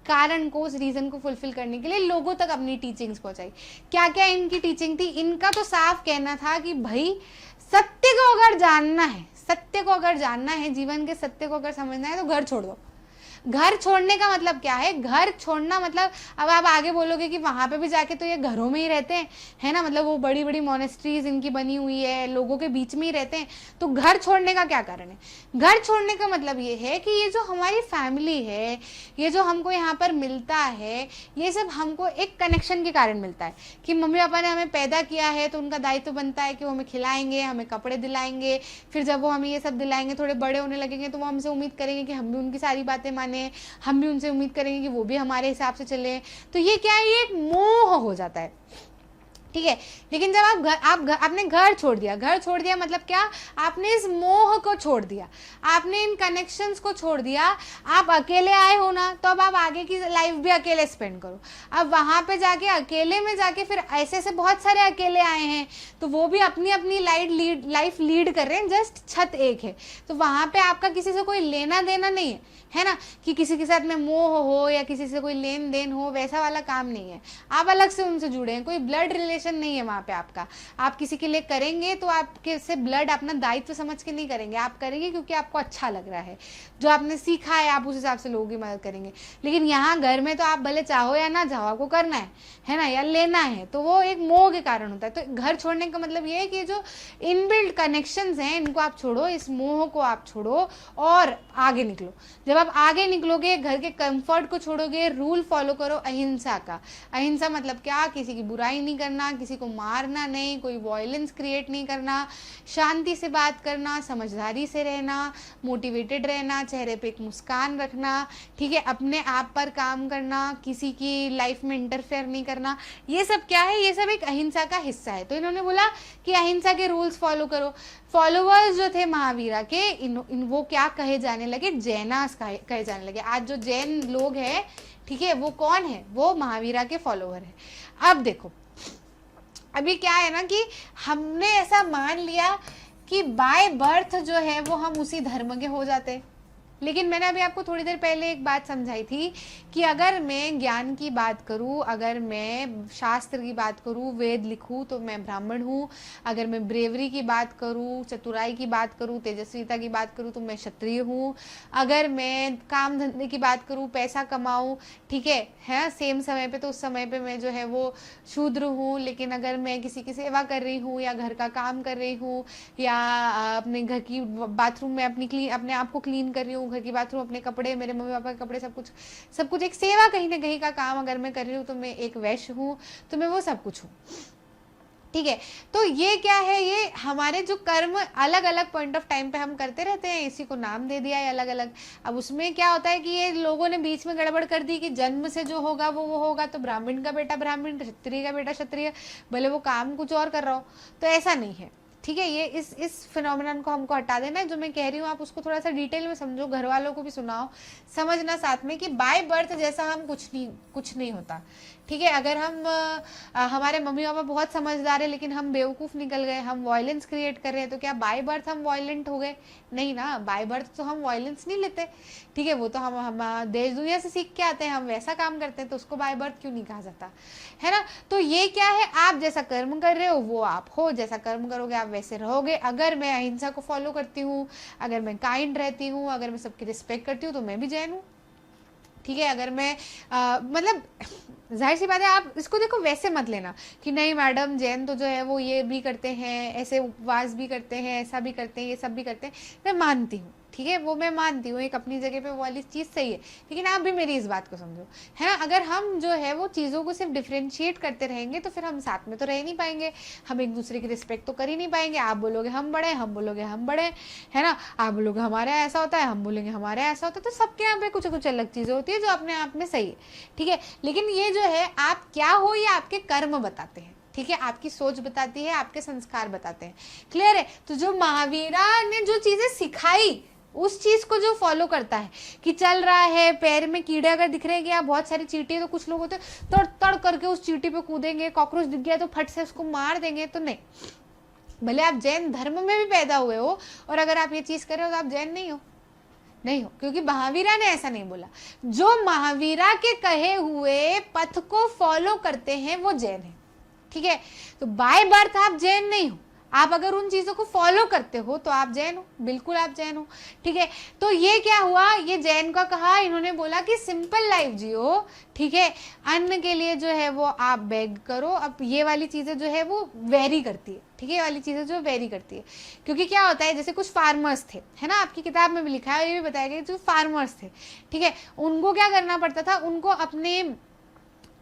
कारण को, उस रीजन को फुलफिल करने के लिए लोगों तक अपनी टीचिंग्स पहुंचाई। क्या क्या इनकी टीचिंग थी? इनका तो साफ कहना था कि भाई सत्य को अगर जानना है, सत्य को अगर जानना है, जीवन के सत्य को अगर समझना है तो घर छोड़ दो। घर छोड़ने का मतलब क्या है? घर छोड़ना मतलब, अब आप आगे बोलोगे कि वहां पे भी जाके तो ये घरों में ही रहते हैं, है ना, मतलब वो बड़ी बड़ी मोनेस्ट्रीज इनकी बनी हुई है, लोगों के बीच में ही रहते हैं, तो घर छोड़ने का क्या कारण है? घर छोड़ने का मतलब ये है कि ये जो हमारी फैमिली है, ये जो हमको यहाँ पर मिलता है, ये सब हमको एक कनेक्शन के कारण मिलता है कि मम्मी पापा ने हमें पैदा किया है तो उनका दायित्व बनता है कि वो हमें खिलाएंगे, हमें कपड़े दिलाएंगे। फिर जब वो हमें ये सब दिलाएंगे, थोड़े बड़े होने लगेंगे, तो वो हमसे उम्मीद करेंगे कि हम भी उनकी सारी बातें माने, हम भी उनसे उम्मीद करेंगे कि वो भी हमारे हिसाब से चले। तो ये क्या है? ये एक मोह हो जाता है। ठीक है, लेकिन जब आपने घर छोड़ दिया, घर छोड़ दिया मतलब क्या? आपने इस मोह को छोड़ दिया, आपने इन कनेक्शंस को छोड़ दिया। आप अकेले आए हो ना, तो अब आप आगे की लाइफ भी अकेले स्पेंड करो। अब वहां पे जाके अकेले में जाके फिर ऐसे से बहुत सारे अकेले आए हैं, तो वो भी अपनी अपनी लाइफ लीड कर रहे हैं, जस्ट छत एक है। तो वहां पे आपका किसी से कोई लेना देना नहीं है ना, कि किसी के साथ में मोह हो या किसी से कोई लेन देन हो, वैसा वाला काम नहीं है। आप अलग से उनसे जुड़े हैं, कोई ब्लड रिलेशन नहीं है वहां पे आपका। आप किसी के लिए करेंगे तो आपके से ब्लड अपना दायित्व समझ के नहीं करेंगे, आप करेंगे क्योंकि आपको अच्छा लग रहा है, जो आपने सीखा है आप उस हिसाब से लोगों की मदद करेंगे। लेकिन यहाँ घर में तो आप भले चाहो या ना चाहो, आपको करना है ना, या लेना है, तो वो एक मोह के कारण होता है। तो घर छोड़ने का मतलब ये है कि जो इनबिल्ट कनेक्शंस हैं इनको आप छोड़ो, इस मोह को आप छोड़ो और आगे निकलो। जब आप आगे निकलोगे, घर के कंफर्ट को छोड़ोगे, रूल फॉलो करो अहिंसा का। अहिंसा मतलब क्या? किसी की बुराई नहीं करना, किसी को मारना नहीं, कोई वायलेंस क्रिएट नहीं करना, शांति से बात करना, समझदारी से रहना, मोटिवेटेड रहना, चेहरे पे एक मुस्कान रखना। ठीक है, अपने आप पर काम करना, किसी की लाइफ में इंटरफेयर नहीं करना, ये सब क्या है? ये सब एक अहिंसा का हिस्सा है। तो इन्होंने बोला कि अहिंसा के रूल्स फॉलो करो। फॉलोवर्स जो थे महावीरा के, वो क्या कहे जाने लगे? जैनास कहे जाने लगे। आज जो जैन लोग हैं, ठीक है, वो कौन है? वो महावीरा के फॉलोवर है। अब देखो, अभी क्या है ना कि हमने ऐसा मान लिया कि बाय बर्थ जो है वो हम उसी धर्म के हो जाते। लेकिन मैंने अभी आपको थोड़ी देर पहले एक बात समझाई थी कि अगर मैं ज्ञान की बात करूं, अगर मैं शास्त्र की बात करूं, वेद लिखूं, तो मैं ब्राह्मण हूं। अगर मैं ब्रेवरी की बात करूं, चतुराई की बात करूं, तेजस्विता की बात करूं, तो मैं क्षत्रिय हूं। अगर मैं काम धंधे की बात करूं, पैसा कमाऊं, ठीक है सेम समय पे, तो उस समय पे मैं जो है वो शूद्र हूँ। लेकिन अगर मैं किसी की सेवा कर रही हूँ या घर का काम कर रही हूँ या अपने घर की बाथरूम में अपने आप को क्लीन कर रही हूँ, घर की बाथरूम, अपने कपड़े, मेरे मम्मी पापा के कपड़े, सब कुछ एक सेवा कहीं ना कहीं का काम अगर मैं कर रही हूँ, तो मैं एक वैश्य हूँ, तो मैं वो सब कुछ हूँ। ठीक है, तो ये क्या है? ये हमारे जो कर्म अलग अलग पॉइंट ऑफ टाइम पे हम करते रहते हैं, इसी को नाम दे दिया है अलग अलग। अब उसमें क्या होता है कि ये लोगों ने बीच में गड़बड़ कर दी कि जन्म से जो होगा वो होगा, तो ब्राह्मण का बेटा ब्राह्मण, क्षत्रिय का बेटा क्षत्रिय, भले वो काम कुछ और कर रहा हो, तो ऐसा नहीं है। ठीक है, ये इस फिनोमिनन को हमको हटा देना है। जो मैं कह रही हूँ आप उसको थोड़ा सा डिटेल में समझो, घर वालों को भी सुनाओ, समझना साथ में कि बाय बर्थ जैसा हम कुछ नहीं होता। ठीक है, अगर हमारे मम्मी पापा बहुत समझदार है लेकिन हम बेवकूफ़ निकल गए, हम वायलेंस क्रिएट कर रहे हैं, तो क्या बाय बर्थ हम वायलेंट हो गए? नहीं ना, बाय बर्थ तो हम वायलेंस नहीं लेते। ठीक है, वो तो हम देश दुनिया से सीख के आते हैं, हम वैसा काम करते हैं, तो उसको बाय बर्थ क्यों नहीं कहा जाता, है ना। तो ये क्या है? आप जैसा कर्म कर रहे हो वो आप हो, जैसा कर्म करोगे आप वैसे रहोगे। अगर मैं अहिंसा को फॉलो करती हूँ, अगर मैं काइंड रहती हूँ, अगर मैं सबकी रिस्पेक्ट करती हूँ, तो मैं भी जैन हूँ। ठीक है। अगर मैं मतलब जाहिर सी बात है, आप इसको देखो वैसे मत लेना कि नहीं मैडम जैन तो जो है वो ये भी करते हैं, ऐसे उपवास भी करते हैं, ऐसा भी करते हैं, ये सब भी करते हैं। मैं मानती हूँ, ठीक है, वो मैं मानती हूँ, एक अपनी जगह पे वो वाली चीज़ सही है, लेकिन आप भी मेरी इस बात को समझो, है ना। अगर हम जो है वो चीज़ों को सिर्फ डिफ्रेंशिएट करते रहेंगे तो फिर हम साथ में तो रह नहीं पाएंगे, हम एक दूसरे की रिस्पेक्ट तो कर ही नहीं पाएंगे। आप बोलोगे हम बड़े, हम बोलोगे हम बड़े, है ना। आप बोलोगे हमारे ऐसा होता है, हम बोलेंगे हमारे ऐसा होता है। तो सबके यहाँ पे कुछ कुछ अलग चीज़ें होती है जो अपने आप में सही है, ठीक है। लेकिन ये जो है आप क्या हो ये आपके कर्म बताते हैं, ठीक है, आपकी सोच बताती है, आपके संस्कार बताते हैं। क्लियर है। तो जो महावीरा ने जो चीजें सिखाई उस चीज को जो फॉलो करता है कि चल रहा है, पैर में कीड़े अगर दिख रहे हैं या बहुत सारी चींटी, तो कुछ लोग होते हैं तड़ तड़ करके उस चींटी पे कूदेंगे, कॉकरोच दिख गया तो फट से उसको मार देंगे। तो नहीं, भले आप जैन धर्म में भी पैदा हुए हो और अगर आप ये चीज कर रहे हो तो आप जैन नहीं हो, नहीं हो, क्योंकि महावीरा ने ऐसा नहीं बोला। जो महावीरा के कहे हुए पथ को फॉलो करते हैं वो जैन है, ठीक है। तो बाय बर्थ आप जैन नहीं हो, आप अगर उन चीजों को फॉलो करते हो तो आप जैन हो, बिल्कुल आप जैन हो, ठीक है। तो ये क्या हुआ, ये जैन का कहा, इन्होंने बोला कि सिंपल लाइफ जियो, ठीक है, अन्न के लिए जो है वो आप बेग करो। अब ये वाली चीजें जो है वो वेरी करती है, ठीक है, ये वाली चीजें जो वेरी करती है, क्योंकि क्या होता है, जैसे कुछ फार्मर्स थे, है ना, आपकी किताब में भी लिखा है, ये भी बताया गया, जो फार्मर्स थे, ठीक है, उनको क्या करना पड़ता था, उनको अपने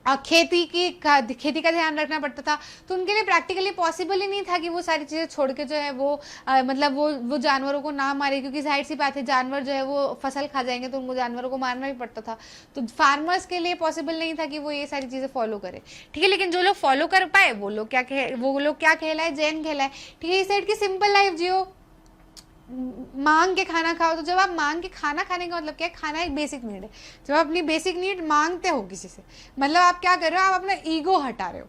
खेती का ध्यान रखना पड़ता था। तो उनके लिए प्रैक्टिकली पॉसिबल ही नहीं था कि वो सारी चीज़ें छोड़ के जो है वो मतलब वो जानवरों को ना मारे, क्योंकि जाहिर सी बात है जानवर जो है वो फसल खा जाएंगे तो उनको जानवरों को मारना भी पड़ता था। तो फार्मर्स के लिए पॉसिबल नहीं था कि वो ये सारी चीज़ें फॉलो करे, ठीक है। लेकिन जो लोग फॉलो कर पाए वो लोग क्या कहलाए, जैन कहलाए, ठीक है। इस साइड की सिंपल लाइफ जियो, मांग के खाना खाओ। तो जब आप मांग के खाना खाने का मतलब क्या है, खाना एक बेसिक नीड है। जब आप अपनी बेसिक नीड मांगते हो किसी से, मतलब आप क्या कर रहे हो, आप अपना ईगो हटा रहे हो,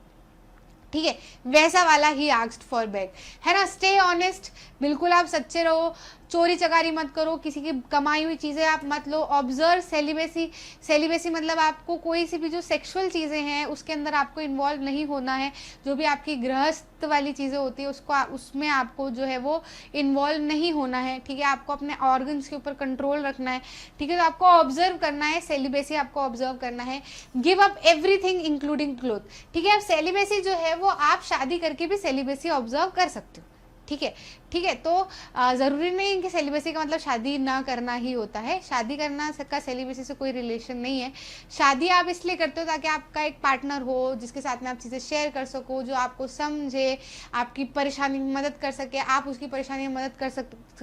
ठीक है। वैसा वाला ही आस्क्ड फॉर बैक, है ना। स्टे ऑनेस्ट, बिल्कुल आप सच्चे रहो, चोरी चकारी मत करो, किसी की कमाई हुई चीज़ें आप मत लो। ऑब्जर्व सेलिबेसी, सेलिबेसी मतलब आपको कोई सी भी जो सेक्सुअल चीज़ें हैं उसके अंदर आपको इन्वॉल्व नहीं होना है। जो भी आपकी गृहस्थ वाली चीज़ें होती है उसमें आपको जो है वो इन्वॉल्व नहीं होना है, ठीक है। आपको अपने ऑर्गन्स के ऊपर कंट्रोल रखना है, ठीक है। तो आपको ऑब्जर्व करना है, सेलिबेसी आपको ऑब्जर्व करना है। Give up everything including cloth, ठीक है। अब सेलिबेसी जो है वो आप शादी करके भी सेलिबेसी ऑब्जर्व कर सकते हो, ठीक है, ठीक है। तो ज़रूरी नहीं कि सेलिबेसी का मतलब शादी ना करना ही होता है। शादी करना का सेलिबेसी से कोई रिलेशन नहीं है। शादी आप इसलिए करते हो ताकि आपका एक पार्टनर हो जिसके साथ में आप चीज़ें शेयर कर सको, जो आपको समझे, आपकी परेशानी में मदद कर सके, आप उसकी परेशानी में मदद कर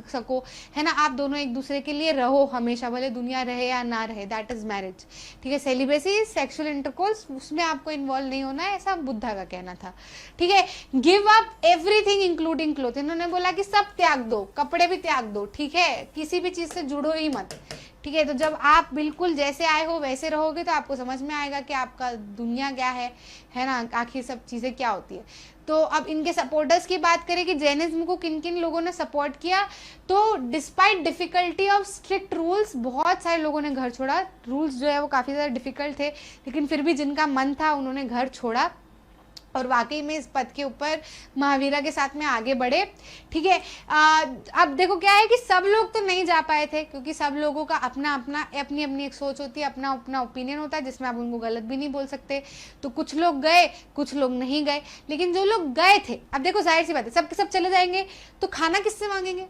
सको, है ना। आप दोनों एक दूसरे के लिए रहो हमेशा, भले दुनिया रहे या ना रहे, दैट इज़ मैरिज, ठीक है। सेलिबेसी सेक्शुअल इंटरकोर्स, उसमें आपको इन्वॉल्व नहीं होना है, ऐसा बुद्धा का कहना था, ठीक है। Give up everything including cloth, इन्होंने बोला कि सब त्याग दो, कपड़े भी त्याग दो, ठीक है, किसी भी चीज से जुड़ो ही मत, ठीक है। तो जब आप बिल्कुल जैसे आए हो वैसे रहोगे तो आपको समझ में आएगा कि आपका दुनिया क्या है ना, आखिर सब चीजें क्या होती है। तो अब इनके सपोर्टर्स की बात करें कि जैनिज्म को किन किन लोगों ने सपोर्ट किया, तो despite difficulty of strict rules, बहुत सारे लोगों ने घर छोड़ा। रूल्स जो है वो काफी ज्यादा डिफिकल्ट थे, लेकिन फिर भी जिनका मन था उन्होंने घर छोड़ा और वाकई में इस पद के ऊपर महावीरा के साथ में आगे बढ़े, ठीक है। अब देखो क्या है कि सब लोग तो नहीं जा पाए थे, क्योंकि सब लोगों का अपना अपना अपनी अपनी एक सोच होती है, अपना अपना ओपिनियन होता है, जिसमें आप उनको गलत भी नहीं बोल सकते। तो कुछ लोग गए, कुछ लोग नहीं गए, लेकिन जो लोग गए थे, अब देखो जाहिर सी बात है, सब के सब चले जाएंगे तो खाना किससे मांगेंगे,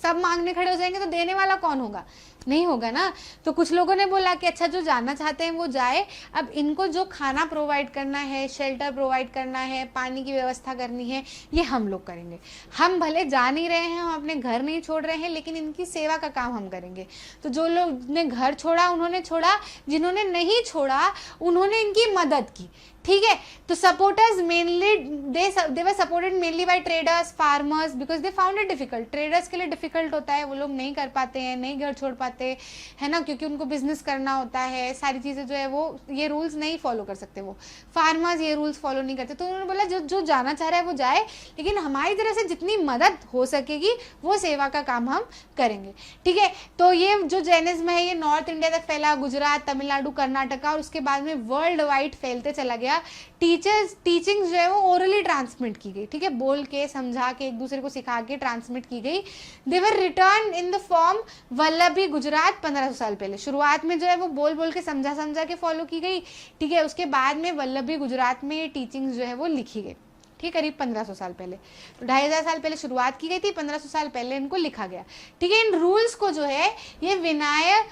सब मांगने खड़े हो जाएंगे तो देने वाला कौन होगा, नहीं होगा ना। तो कुछ लोगों ने बोला कि अच्छा जो जाना चाहते हैं वो जाए, अब इनको जो खाना प्रोवाइड करना है, शेल्टर प्रोवाइड करना है, पानी की व्यवस्था करनी है, ये हम लोग करेंगे। हम भले जा नहीं रहे हैं, हम अपने घर नहीं छोड़ रहे हैं, लेकिन इनकी सेवा का काम हम करेंगे। तो जो लोग ने घर छोड़ा उन्होंने छोड़ा, जिन्होंने नहीं छोड़ा उन्होंने इनकी मदद की, ठीक है। तो supporters mainly they were supported mainly by traders, farmers, because they found it difficult. Traders के लिए डिफिकल्ट होता है, वो लोग नहीं कर पाते हैं, नहीं घर छोड़ पाते, है ना, क्योंकि उनको बिजनेस करना होता है, सारी चीज़ें जो है वो ये रूल्स नहीं फॉलो कर सकते। वो फार्मर्स ये रूल्स फॉलो नहीं करते। तो उन्होंने बोला जो जाना चाह रहा है वो जाए, लेकिन हमारी तरफ से जितनी मदद हो सकेगी वो सेवा का काम हम करेंगे, ठीक है। तो ये जो जैनिज्म है ये नॉर्थ इंडिया तक फैला, गुजरात, तमिलनाडु, कर्नाटका, और उसके बाद में वर्ल्ड वाइड फैलते चला गया। द्वारा टीचिंग्स जो है वो ओरली ट्रांसमिट की गई, ठीक है, बोल के समझा के एक दूसरे को सिखा के ट्रांसमिट की गई। They were written in the form Vallabhi Gujarat 1500 साल पहले। शुरुआत में जो है वो बोल बोल के समझा के फॉलो की गई, ठीक है, उसके बाद में वल्लभी गुजरात में ये टीचिंग्स जो है वो लिखी गई, ठीक, करीब 1500 साल पहले। तो 2500 साल पहले शुरुआत की गई थी, 1500 साल पहले इनको लिखा गया, ठीक है। इन रूल्स को जो है ये विनय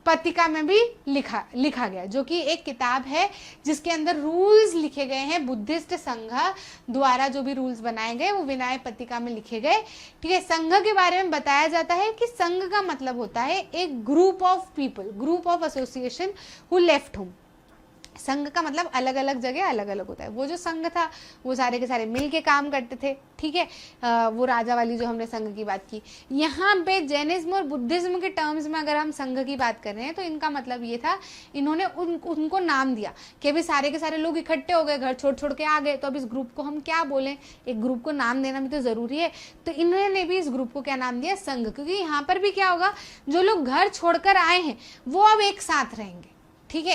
पत्रिका में भी लिखा गया, जो कि एक किताब है जिसके अंदर रूल्स लिखे गए हैं बुद्धिस्ट संघ द्वारा। जो भी रूल्स बनाए गए वो विनय पत्रिका में लिखे गए, ठीक है। संघ के बारे में बताया जाता है कि संघ का मतलब होता है एक group of people, group of association who left home. संघ का मतलब अलग अलग जगह अलग अलग होता है। वो जो संघ था वो सारे के सारे मिल के काम करते थे, ठीक है। वो राजा वाली जो हमने संघ की बात की, यहाँ पे जैनिज्म और बुद्धिज्म के टर्म्स में अगर हम संघ की बात कर रहे हैं तो इनका मतलब ये था, इन्होंने उनको नाम दिया कि अभी सारे के सारे लोग इकट्ठे हो गए, घर छोड़ के आ गए, तो अब इस ग्रुप को हम क्या बोलें, एक ग्रुप को नाम देना भी तो जरूरी है। तो इन्होंने भी इस ग्रुप को क्या नाम दिया, संघ, क्योंकि यहाँ पर भी क्या होगा, जो लोग घर छोड़कर आए हैं वो अब एक साथ रहेंगे, ठीक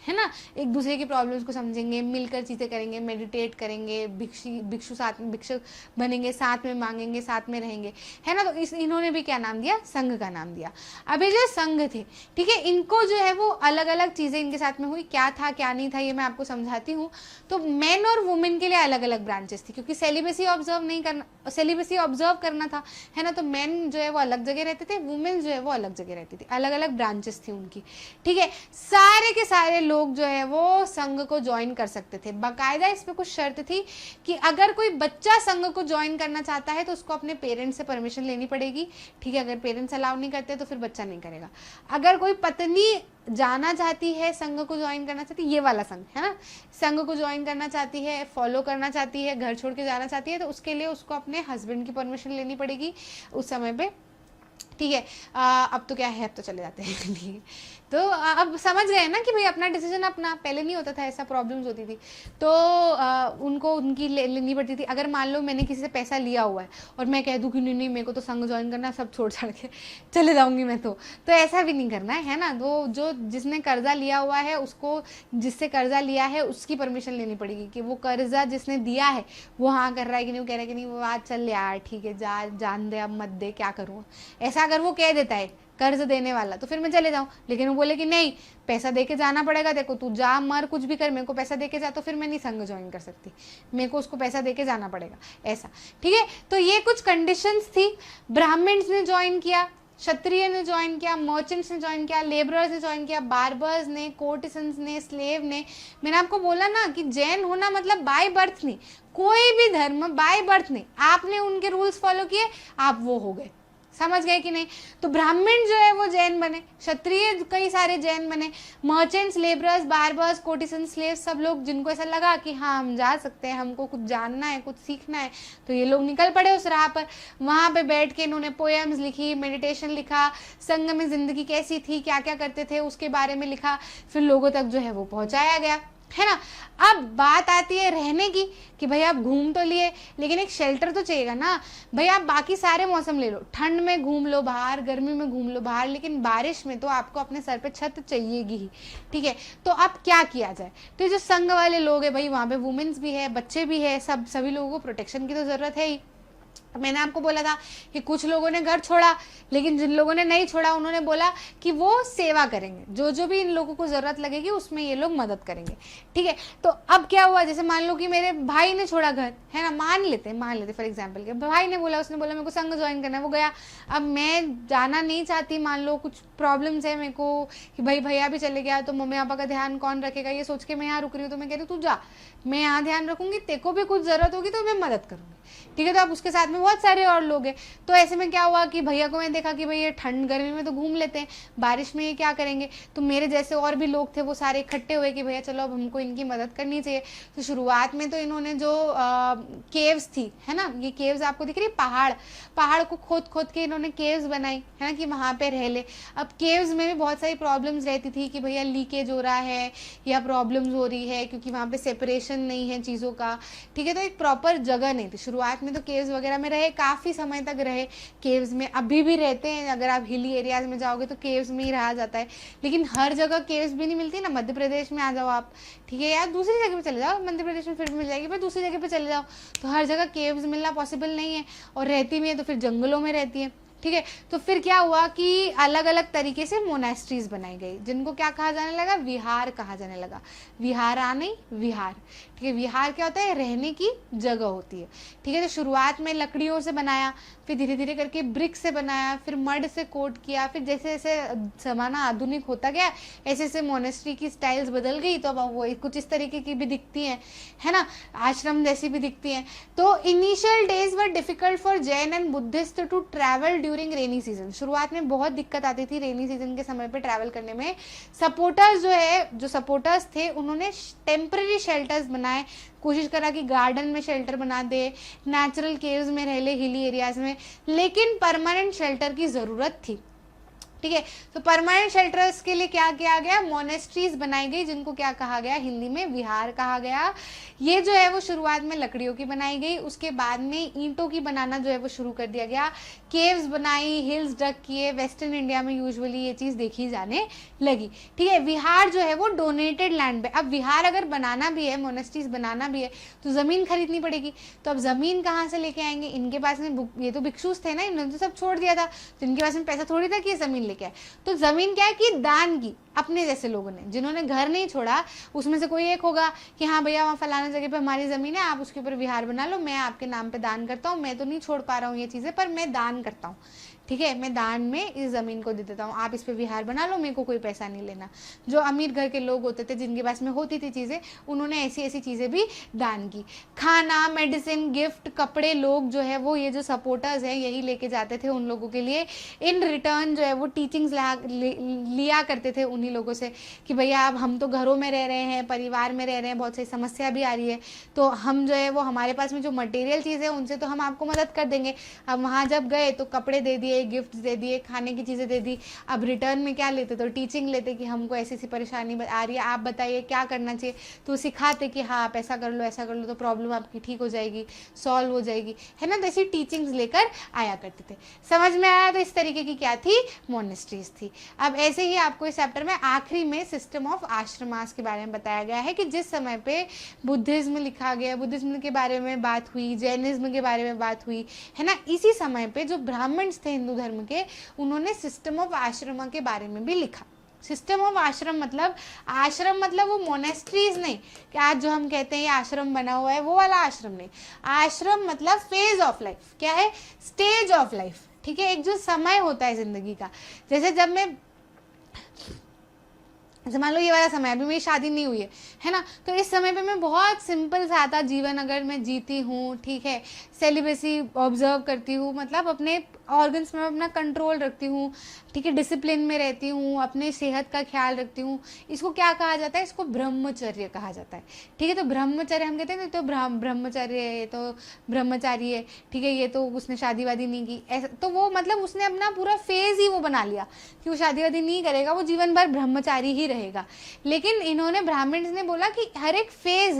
है ना, एक दूसरे की प्रॉब्लम्स को समझेंगे, मिलकर चीज़ें करेंगे, मेडिटेट करेंगे, भिक्षु साथ में भिक्षुक बनेंगे, साथ में मांगेंगे, साथ में रहेंगे, है ना। तो इन्होंने भी क्या नाम दिया, संघ का नाम दिया। अब ये जो संघ थे, ठीक है, इनको जो है वो अलग अलग चीज़ें इनके साथ में हुई, क्या था क्या नहीं था ये मैं आपको समझाती हूँ। तो मेन और वुमेन के लिए अलग अलग ब्रांचेस थी, क्योंकि सेलिबेसी ऑब्जर्व करना था, है ना। तो मेन जो है वो अलग जगह रहते थे, वुमेन जो है वो अलग जगह रहती थी, अलग अलग ब्रांचेस थी उनकी, ठीक है। सारे के सारे लोग जो है वो संघ को ज्वाइन कर सकते थे। बाकायदा इसमें कुछ शर्त थी कि अगर कोई बच्चा संघ को ज्वाइन करना चाहता है तो उसको अपने पेरेंट्स से परमिशन लेनी पड़ेगी, ठीक है। अगर पेरेंट्स अलाउ नहीं करते तो फिर बच्चा नहीं करेगा। अगर कोई पत्नी जाना चाहती है, संघ को ज्वाइन करना चाहती है, ये वाला संघ है ना, संघ को ज्वाइन करना चाहती है, फॉलो करना चाहती है, घर छोड़ के जाना चाहती है, तो उसके लिए उसको अपने हस्बैंड की परमिशन लेनी पड़ेगी उस समय पे, ठीक है। अब तो क्या है, अब तो चले जाते हैं, ठीक है। तो अब समझ गए ना कि भाई अपना डिसीजन अपना, पहले नहीं होता था, ऐसा प्रॉब्लम्स होती थी, तो उनको उनकी लेनी पड़ती थी। अगर मान लो मैंने किसी से पैसा लिया हुआ है और मैं कह दूं कि नहीं मेरे को तो संघ ज्वाइन करना है, सब छोड़ छाड़ के चले जाऊंगी मैं, तो ऐसा भी नहीं करना है ना। तो जो जिसने कर्जा लिया हुआ है उसको, जिससे कर्जा लिया है उसकी परमिशन लेनी पड़ेगी कि वो कर्जा जिसने दिया है वो हाँ कर रहा है कि नहीं, वो कह रहा है कि नहीं, वो आज चल यार ठीक है, जान दे, अब मत दे, क्या करूँ, ऐसा अगर वो कह देता है कर्ज देने वाला, तो फिर मैं चले जाऊं। लेकिन वो बोले कि नहीं पैसा देके जाना पड़ेगा, देखो तू जा मर कुछ भी कर, मेरे को पैसा देके जा, तो फिर मैं नहीं संघ ज्वाइन कर सकती, मेरे को उसको पैसा देके जाना पड़ेगा, ऐसा, ठीक है। तो ये कुछ कंडीशंस थी। ब्राह्मण्स ने ज्वाइन किया, क्षत्रिय ने ज्वाइन किया, मर्चेंट्स ने ज्वाइन किया, लेबरर्स ने ज्वाइन किया, बार्बर्स ने, कोर्टिसंस ने, स्लेव ने। मैंने आपको बोला ना कि जैन होना मतलब बाय बर्थ नहीं, कोई भी धर्म बाय बर्थ नहीं, आपने उनके रूल्स फॉलो किए आप वो हो गए, समझ गए कि नहीं। तो ब्राह्मण जो है वो जैन बने, क्षत्रिय कई सारे जैन बने, मर्चेंट्स, लेबरर्स, बार्बर्स, कोर्टिसन, स्लेव, सब लोग जिनको ऐसा लगा कि हाँ हम जा सकते हैं, हमको कुछ जानना है, कुछ सीखना है, तो ये लोग निकल पड़े उस राह पर। वहाँ पे बैठ के इन्होंने पोएम्स लिखी, मेडिटेशन लिखा, संघ में जिंदगी कैसी थी, क्या क्या करते थे उसके बारे में लिखा, फिर लोगों तक जो है वो पहुँचाया गया, है ना। अब बात आती है रहने की कि भाई आप घूम तो लिए लेकिन एक शेल्टर तो चाहिएगा ना। भाई आप बाकी सारे मौसम ले लो, ठंड में घूम लो बाहर, गर्मी में घूम लो बाहर, लेकिन बारिश में तो आपको अपने सर पे छत चाहिएगी ही, ठीक है। तो अब क्या किया जाए, तो जो संघ वाले लोग हैं भाई वहाँ पे वुमेन्स भी है, बच्चे भी है, सभी लोगों को प्रोटेक्शन की तो जरूरत है ही। मैंने आपको बोला था कि कुछ लोगों ने घर छोड़ा, लेकिन जिन लोगों ने नहीं छोड़ा उन्होंने बोला कि वो सेवा करेंगे, जो भी इन लोगों को जरूरत लगेगी उसमें ये लोग मदद करेंगे, ठीक है। तो अब क्या हुआ, जैसे मान लो कि मेरे भाई ने छोड़ा घर, है ना, मान लेते फॉर एग्जाम्पल के भाई ने बोला, उसने बोला मेरे को संघ ज्वाइन करना है, वो गया। अब मैं जाना नहीं चाहती, मान लो कुछ प्रॉब्लम्स है मेरे को कि भाई भैया भी चले गया तो मम्मी पापा का ध्यान कौन रखेगा, ये सोच के मैं यहाँ रुक रही हूँ। तो मैं कह रही हूँ तू जा, मैं यहाँ ध्यान रखूंगी, तेरे को भी कुछ जरूरत होगी तो मैं मदद करूंगी, ठीक है। तो अब उसके साथ में बहुत सारे और लोग हैं। तो ऐसे में क्या हुआ कि भैया को मैंने देखा कि भाई ये ठंड गर्मी में तो घूम लेते हैं, बारिश में ये क्या करेंगे। तो मेरे जैसे और भी लोग थे वो सारे इकट्ठे हुए कि भैया चलो अब हमको इनकी मदद करनी चाहिए। तो शुरुआत में तो इन्होंने जो केव्स थी, है ना, ये केव्स आपको दिख रही है, पहाड़ को खोद के इन्होंने केव्स बनाई, है ना, कि वहाँ पे रह ले। अब केव्स में भी बहुत सारी प्रॉब्लम्स रहती थी कि भैया लीकेज हो रहा है या प्रॉब्लम्स हो रही है, क्योंकि वहाँ पे सेपरेशन नहीं है चीज़ों का, ठीक है। तो एक प्रॉपर जगह नहीं थी, शुरुआत में तो केव्स वगैरह वगैरह में रहे, काफ़ी समय तक रहे केव्स में, अभी भी रहते हैं। अगर आप हिली एरियाज में जाओगे तो केव्स में ही रहा जाता है, लेकिन हर जगह केव्स भी नहीं मिलती ना। मध्य प्रदेश में आ जाओ आप, ठीक है, या दूसरी जगह पे चले जाओ, मध्य प्रदेश में फिर भी मिल जाएगी, पर दूसरी जगह पे चले जाओ तो हर जगह केव्स मिलना पॉसिबल नहीं है, और रहती भी है तो फिर जंगलों में रहती है, ठीक है। तो फिर क्या हुआ कि अलग अलग तरीके से मोनेस्ट्रीज बनाई गई, जिनको क्या कहा जाने लगा, विहार कहा जाने लगा। विहारा नहीं, विहार, ठीक है। विहार क्या होता है, रहने की जगह होती है, ठीक है। तो शुरुआत में लकड़ियों से बनाया, फिर धीरे धीरे करके ब्रिक से बनाया, फिर मड से कोट किया, फिर जैसे जैसे जमाना आधुनिक होता गया ऐसे ऐसे मोनेस्ट्री की स्टाइल्स बदल गई, तो अब वो कुछ इस तरीके की भी दिखती हैं, है ना, आश्रम जैसी भी दिखती हैं। तो initial days were difficult for Jain and Buddhist to travel during rainy season. शुरुआत में बहुत दिक्कत आती थी रेनी सीजन के समय पे ट्रैवल करने में। सपोर्टर्स जो सपोर्टर्स थे उन्होंने टेम्पररी शेल्टर्स बनाए, कोशिश करा कि गार्डन में शेल्टर बना दे, नेचुरल केव्स में रह ले, हिली एरियाज में, लेकिन परमानेंट शेल्टर की ज़रूरत थी, ठीक है। तो परमानेंट शेल्टर्स के लिए क्या किया गया, मोनेस्ट्रीज बनाई गई, जिनको क्या कहा गया, हिंदी में विहार कहा गया। ये जो है वो शुरुआत में लकड़ियों की बनाई गई, उसके बाद में ईंटों की बनाना जो है वो शुरू कर दिया गया, केव्स बनाई, हिल्स डक किए। वेस्टर्न इंडिया में यूजुअली ये चीज़ देखी जाने लगी, ठीक है। विहार जो है वो डोनेटेड लैंड पे, अब विहार अगर बनाना भी है, मोनेस्ट्रीज बनाना भी है, तो ज़मीन खरीदनी पड़ेगी। तो अब ज़मीन कहाँ से लेके आएंगे, इनके पास में, ये तो भिक्षुस थे ना, इन्होंने तो सब छोड़ दिया था, तो इनके पास में पैसा थोड़ी था कि ये ज़मीन लेके आए। तो ज़मीन क्या है कि दान की, अपने जैसे लोगों ने, जिन्होंने घर नहीं छोड़ा, उसमें से कोई एक होगा कि हाँ भैया वहाँ फलाना जगह पे हमारी ज़मीन है, आप उसके ऊपर विहार बना लो, मैं आपके नाम पे दान करता हूँ, मैं तो नहीं छोड़ पा रहा हूँ ये चीज़ें, पर मैं दान करता हूँ, ठीक है, मैं दान में इस ज़मीन को दे देता हूँ, आप इस पे विहार बना लो, मेरे को कोई पैसा नहीं लेना। जो अमीर घर के लोग होते थे, जिनके पास में होती थी चीज़ें, उन्होंने ऐसी ऐसी चीज़ें भी दान की। खाना, मेडिसिन, गिफ्ट, कपड़े, लोग जो है वो, ये जो सपोर्टर्स हैं यही लेके जाते थे उन लोगों के लिए। इन रिटर्न जो है वो टीचिंग्स लिया करते थे उन्हीं लोगों से कि भैया अब हम तो घरों में रह रहे हैं, परिवार में रह रहे हैं, बहुत सारी समस्या भी आ रही है, तो हम जो है वो, हमारे पास में जो मटेरियल चीज़ें हैं उनसे तो हम आपको मदद कर देंगे। अब वहाँ जब गए तो कपड़े दे दिए, गिफ्ट दे दिए, खाने की चीज़ें दे दी। अब रिटर्न में क्या लेते, तो टीचिंग लेते कि हमको ऐसी ऐसी परेशानी आ रही है, आप बताइए क्या करना चाहिए, तो सिखाते कि हाँ आप ऐसा कर लो, ऐसा कर लो, तो प्रॉब्लम आपकी ठीक हो जाएगी, सॉल्व हो जाएगी, है ना। तो ऐसी टीचिंग्स लेकर आया करते थे। समझ में आया, तो इस तरीके की क्या थी, मोनेस्ट्रीज थी। अब ऐसे ही आपको इस चैप्टर में आखिरी में सिस्टम ऑफ आश्रमास के बारे में बताया गया है कि जिस समय पे बुद्धिज्म लिखा गया, बुद्धिज्म के बारे में बात हुई, जैनिज्म के बारे में बात हुई, है ना, इसी समय पे जो ब्राह्मण्स थे हिंदू धर्म के, उन्होंने सिस्टम ऑफ आश्रमा के बारे में भी लिखा। सिस्टम ऑफ आश्रम मतलब, आश्रम मतलब वो मोनेस्ट्रीज नहीं कि आज जो हम कहते हैं ये आश्रम बना हुआ है, वो वाला आश्रम नहीं। आश्रम मतलब फेज ऑफ लाइफ, क्या है, स्टेज ऑफ लाइफ, ठीक है। एक जो समय होता है जिंदगी का, जैसे जब मैं, जैसे मान लो ये वाला समय, अभी मेरी शादी नहीं हुई है ना, तो इस समय पे मैं बहुत सिंपल सादा जीवन अगर मैं जीती हूँ, ठीक है, सेलिब्रेसी ऑब्जर्व करती हूँ, मतलब अपने ऑर्गन्स में अपना कंट्रोल रखती हूँ, ठीक है, डिसिप्लिन में रहती हूँ, अपने सेहत का ख्याल रखती हूँ, इसको क्या कहा जाता है, इसको ब्रह्मचर्य कहा जाता है, ठीक है। तो ब्रह्मचर्य हम कहते हैं तो ब्रह्मचर्य है, ये तो ब्रह्मचारी है, ठीक है, ये तो उसने शादी वादी नहीं की, ऐसा, तो वो मतलब उसने अपना पूरा फेज ही वो बना लिया कि वो शादी वादी नहीं करेगा, वो जीवन भर ब्रह्मचारी ही रहेगा। लेकिन इन्होंने, ब्राह्मण्स ने बोला कि हर एक फेज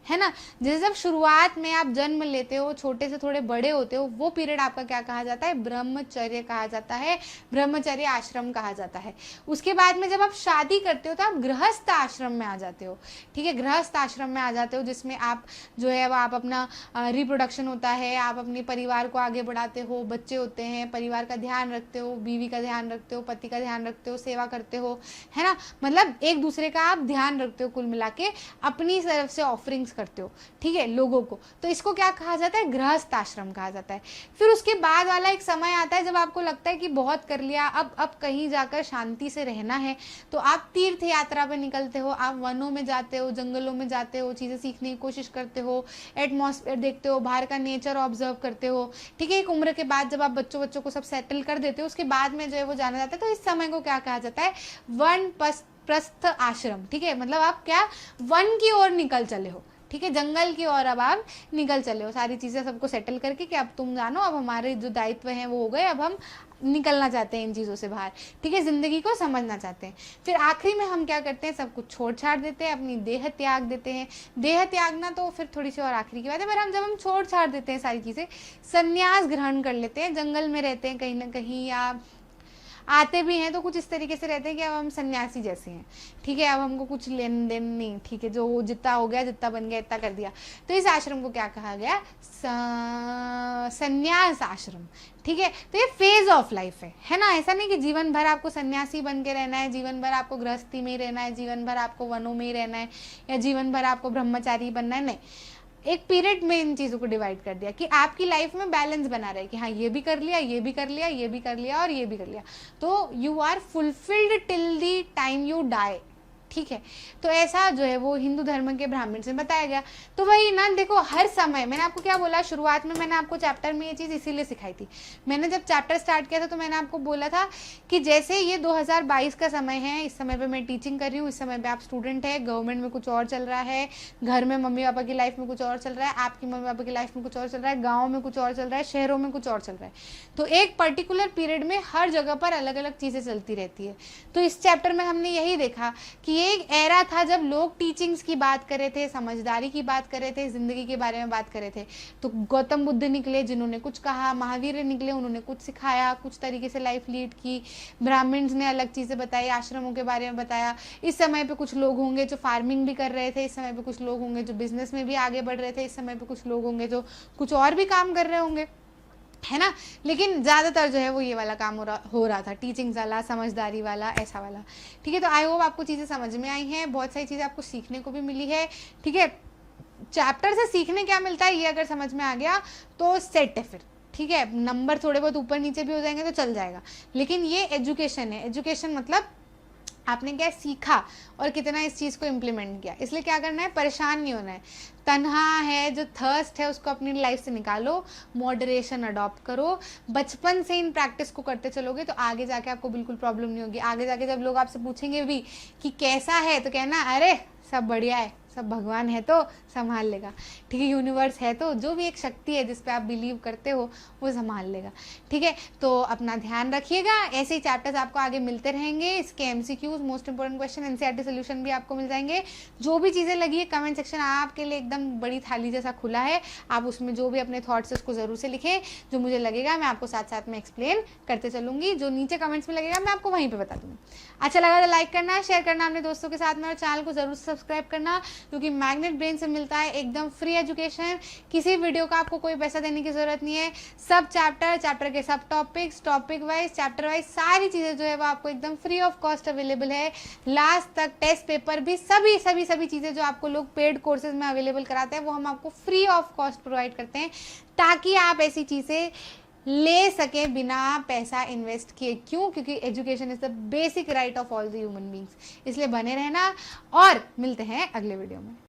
है ना, जैसे जब शुरुआत में आप जन्म लेते हो, छोटे से थोड़े बड़े होते हो, वो पीरियड आपका क्या कहा जाता है, ब्रह्मचर्य कहा जाता है, ब्रह्मचर्य आश्रम कहा जाता है। उसके बाद में जब आप शादी करते हो तो आप गृहस्थ आश्रम में आ जाते हो, ठीक है, गृहस्थ आश्रम में आ जाते हो, जिसमें आप जो है वो, आप अपना रिप्रोडक्शन होता है, आप अपने परिवार को आगे बढ़ाते हो, बच्चे होते हैं, परिवार का ध्यान रखते हो, बीवी का ध्यान रखते हो, पति का ध्यान रखते हो, सेवा करते हो, है ना, मतलब एक दूसरे का आप ध्यान रखते हो, कुल मिला के अपनी तरफ से ऑफरिंग्स करते हो, ठीक है, लोगों को। तो इसको क्या कहा जाता है, गृहस्थ आश्रम कहा जाता है। फिर उसके बाद वाला एक समय आता है जब आपको लगता है कि बहुत कर लिया, अब कहीं जाकर शांति से रहना है, तो आप तीर्थ यात्रा पे निकलते हो, आप वनों में जाते हो, जंगलों में जाते हो, चीज़ें सीखने की कोशिश करते हो, एटमॉस्फेयर देखते हो, बाहर का नेचर ऑब्जर्व करते हो, ठीक है। एक उम्र के बाद जब आप बच्चों को सब सेटल कर देते हो, उसके बाद में जो है वो जाना जाता है, तो इस समय को क्या कहा जाता है, वन प्रस्थ आश्रम, ठीक है, मतलब आप क्या वन की ओर निकल चले हो, ठीक है, जंगल की ओर अब आप निकल चले हो, सारी चीज़ें सबको सेटल करके कि अब तुम जानो, अब हमारे जो दायित्व हैं वो हो गए, अब हम निकलना चाहते हैं इन चीज़ों से बाहर, ठीक है, ज़िंदगी को समझना चाहते हैं। फिर आखिरी में हम क्या करते हैं, सब कुछ छोड़ छाड़ देते हैं, अपनी देह त्याग देते हैं। देह त्यागना तो फिर थोड़ी सी और आखिरी की बात है, पर जब हम छोड़ छाड़ देते हैं सारी चीज़ें, संन्यास ग्रहण कर लेते हैं, जंगल में रहते हैं कहीं ना कहीं, या आते भी हैं तो कुछ इस तरीके से रहते हैं कि अब हम सन्यासी जैसे हैं, ठीक है, अब हमको कुछ लेन देन नहीं, ठीक है, जो जितना हो गया, जितना बन गया, इतना कर दिया। तो इस आश्रम को क्या कहा गया, सन्यास आश्रम, ठीक है। तो ये फेज ऑफ लाइफ है ना, ऐसा नहीं कि जीवन भर आपको सन्यासी बन के रहना है, जीवन भर आपको गृहस्थी में ही रहना है, जीवन भर आपको वनों में ही रहना है, या जीवन भर आपको ब्रह्मचारी बनना है, नहीं। एक पीरियड में इन चीज़ों को डिवाइड कर दिया कि आपकी लाइफ में बैलेंस बना रहे कि हाँ ये भी कर लिया, ये भी कर लिया, ये भी कर लिया और ये भी कर लिया, तो you are fulfilled till the time you die, ठीक है। तो ऐसा जो है वो हिंदू धर्म के ब्राह्मण से बताया गया। तो वही ना, देखो हर समय मैंने आपको क्या बोला, शुरुआत में मैंने आपको चैप्टर में ये चीज़ इसीलिए सिखाई थी। मैंने जब चैप्टर स्टार्ट किया था तो मैंने आपको बोला था कि जैसे ये 2022 का समय है, इस समय पे मैं टीचिंग कर रही हूँ, इस समय पे आप स्टूडेंट है, गवर्नमेंट में कुछ और चल रहा है, घर में मम्मी पापा की लाइफ में कुछ और चल रहा है, आपकी मम्मी पापा की लाइफ में कुछ और चल रहा है, गाँव में कुछ और चल रहा है, शहरों में कुछ और चल रहा है। तो एक पर्टिकुलर पीरियड में हर जगह पर अलग अलग चीज़ें चलती रहती है। तो इस चैप्टर में हमने यही देखा कि एक एरा था जब लोग टीचिंग्स की बात कर रहे थे, समझदारी की बात कर रहे थे, जिंदगी के बारे में बात कर रहे थे। तो गौतम बुद्ध निकले जिन्होंने कुछ कहा, महावीर निकले उन्होंने कुछ सिखाया, कुछ तरीके से लाइफ लीड की, ब्राह्मण्स ने अलग चीज़ें बताई, आश्रमों के बारे में बताया। इस समय पे कुछ लोग होंगे जो फार्मिंग भी कर रहे थे, इस समय पे कुछ लोग होंगे जो बिजनेस में भी आगे बढ़ रहे थे, इस समय पे कुछ लोग होंगे जो कुछ और भी काम कर रहे होंगे, है ना। लेकिन ज़्यादातर जो है वो ये वाला काम हो रहा था, टीचिंग वाला, समझदारी वाला, ऐसा वाला, ठीक है। तो आई होप आपको चीज़ें समझ में आई हैं, बहुत सारी चीज़ें आपको सीखने को भी मिली है, ठीक है। चैप्टर से सीखने क्या मिलता है ये अगर समझ में आ गया तो सेट है फिर, ठीक है। नंबर थोड़े बहुत ऊपर नीचे भी हो जाएंगे तो चल जाएगा, लेकिन ये एजुकेशन है। एजुकेशन मतलब आपने क्या सीखा और कितना इस चीज़ को इम्प्लीमेंट किया। इसलिए क्या करना है, परेशान नहीं होना है। तन्हा है, जो थर्स्ट है उसको अपनी लाइफ से निकालो, मॉडरेशन अडॉप्ट करो, बचपन से इन प्रैक्टिस को करते चलोगे तो आगे जाके आपको बिल्कुल प्रॉब्लम नहीं होगी। आगे जाके जब लोग आपसे पूछेंगे भी कि कैसा है तो कहना अरे सब बढ़िया है, सब भगवान है तो संभाल लेगा, ठीक है, यूनिवर्स है तो, जो भी एक शक्ति है जिस पे आप बिलीव करते हो वो संभाल लेगा, ठीक है। तो अपना ध्यान रखिएगा, ऐसे ही चैप्टर्स आपको आगे मिलते रहेंगे, इसके MCQs, most important question, NCERT solution भी आपको मिल जाएंगे। जो भी चीज़ें लगी है कमेंट सेक्शन आपके लिए एकदम बड़ी थाली जैसा खुला है, आप उसमें जो भी अपने थॉट्स है उसको ज़रूर से लिखें, जो मुझे लगेगा मैं आपको साथ साथ में एक्सप्लेन करते चलूँगी, जो नीचे कमेंट्स में लगेगा मैं आपको वहीं पर बता दूँगी। अच्छा लगा तो लाइक करना, शेयर करना अपने दोस्तों के साथ में, और चैनल को जरूर सब्सक्राइब करना, क्योंकि मैग्नेट ब्रेन से मिलता है एकदम फ्री एजुकेशन। किसी वीडियो का आपको कोई पैसा देने की जरूरत नहीं है, सब चैप्टर के सब topics, topic wise, chapter wise सारी चीज़ें जो है वो आपको एकदम फ्री ऑफ कॉस्ट अवेलेबल है। लास्ट तक टेस्ट पेपर भी, सभी चीज़ें जो आपको लोग पेड कोर्सेज में अवेलेबल कराते हैं वो हम आपको फ्री ऑफ कॉस्ट प्रोवाइड करते हैं, ताकि आप ऐसी चीज़ें ले सके बिना पैसा इन्वेस्ट किए। क्यों? क्योंकि education is the basic right of all the human beings. इसलिए बने रहना और मिलते हैं अगले वीडियो में।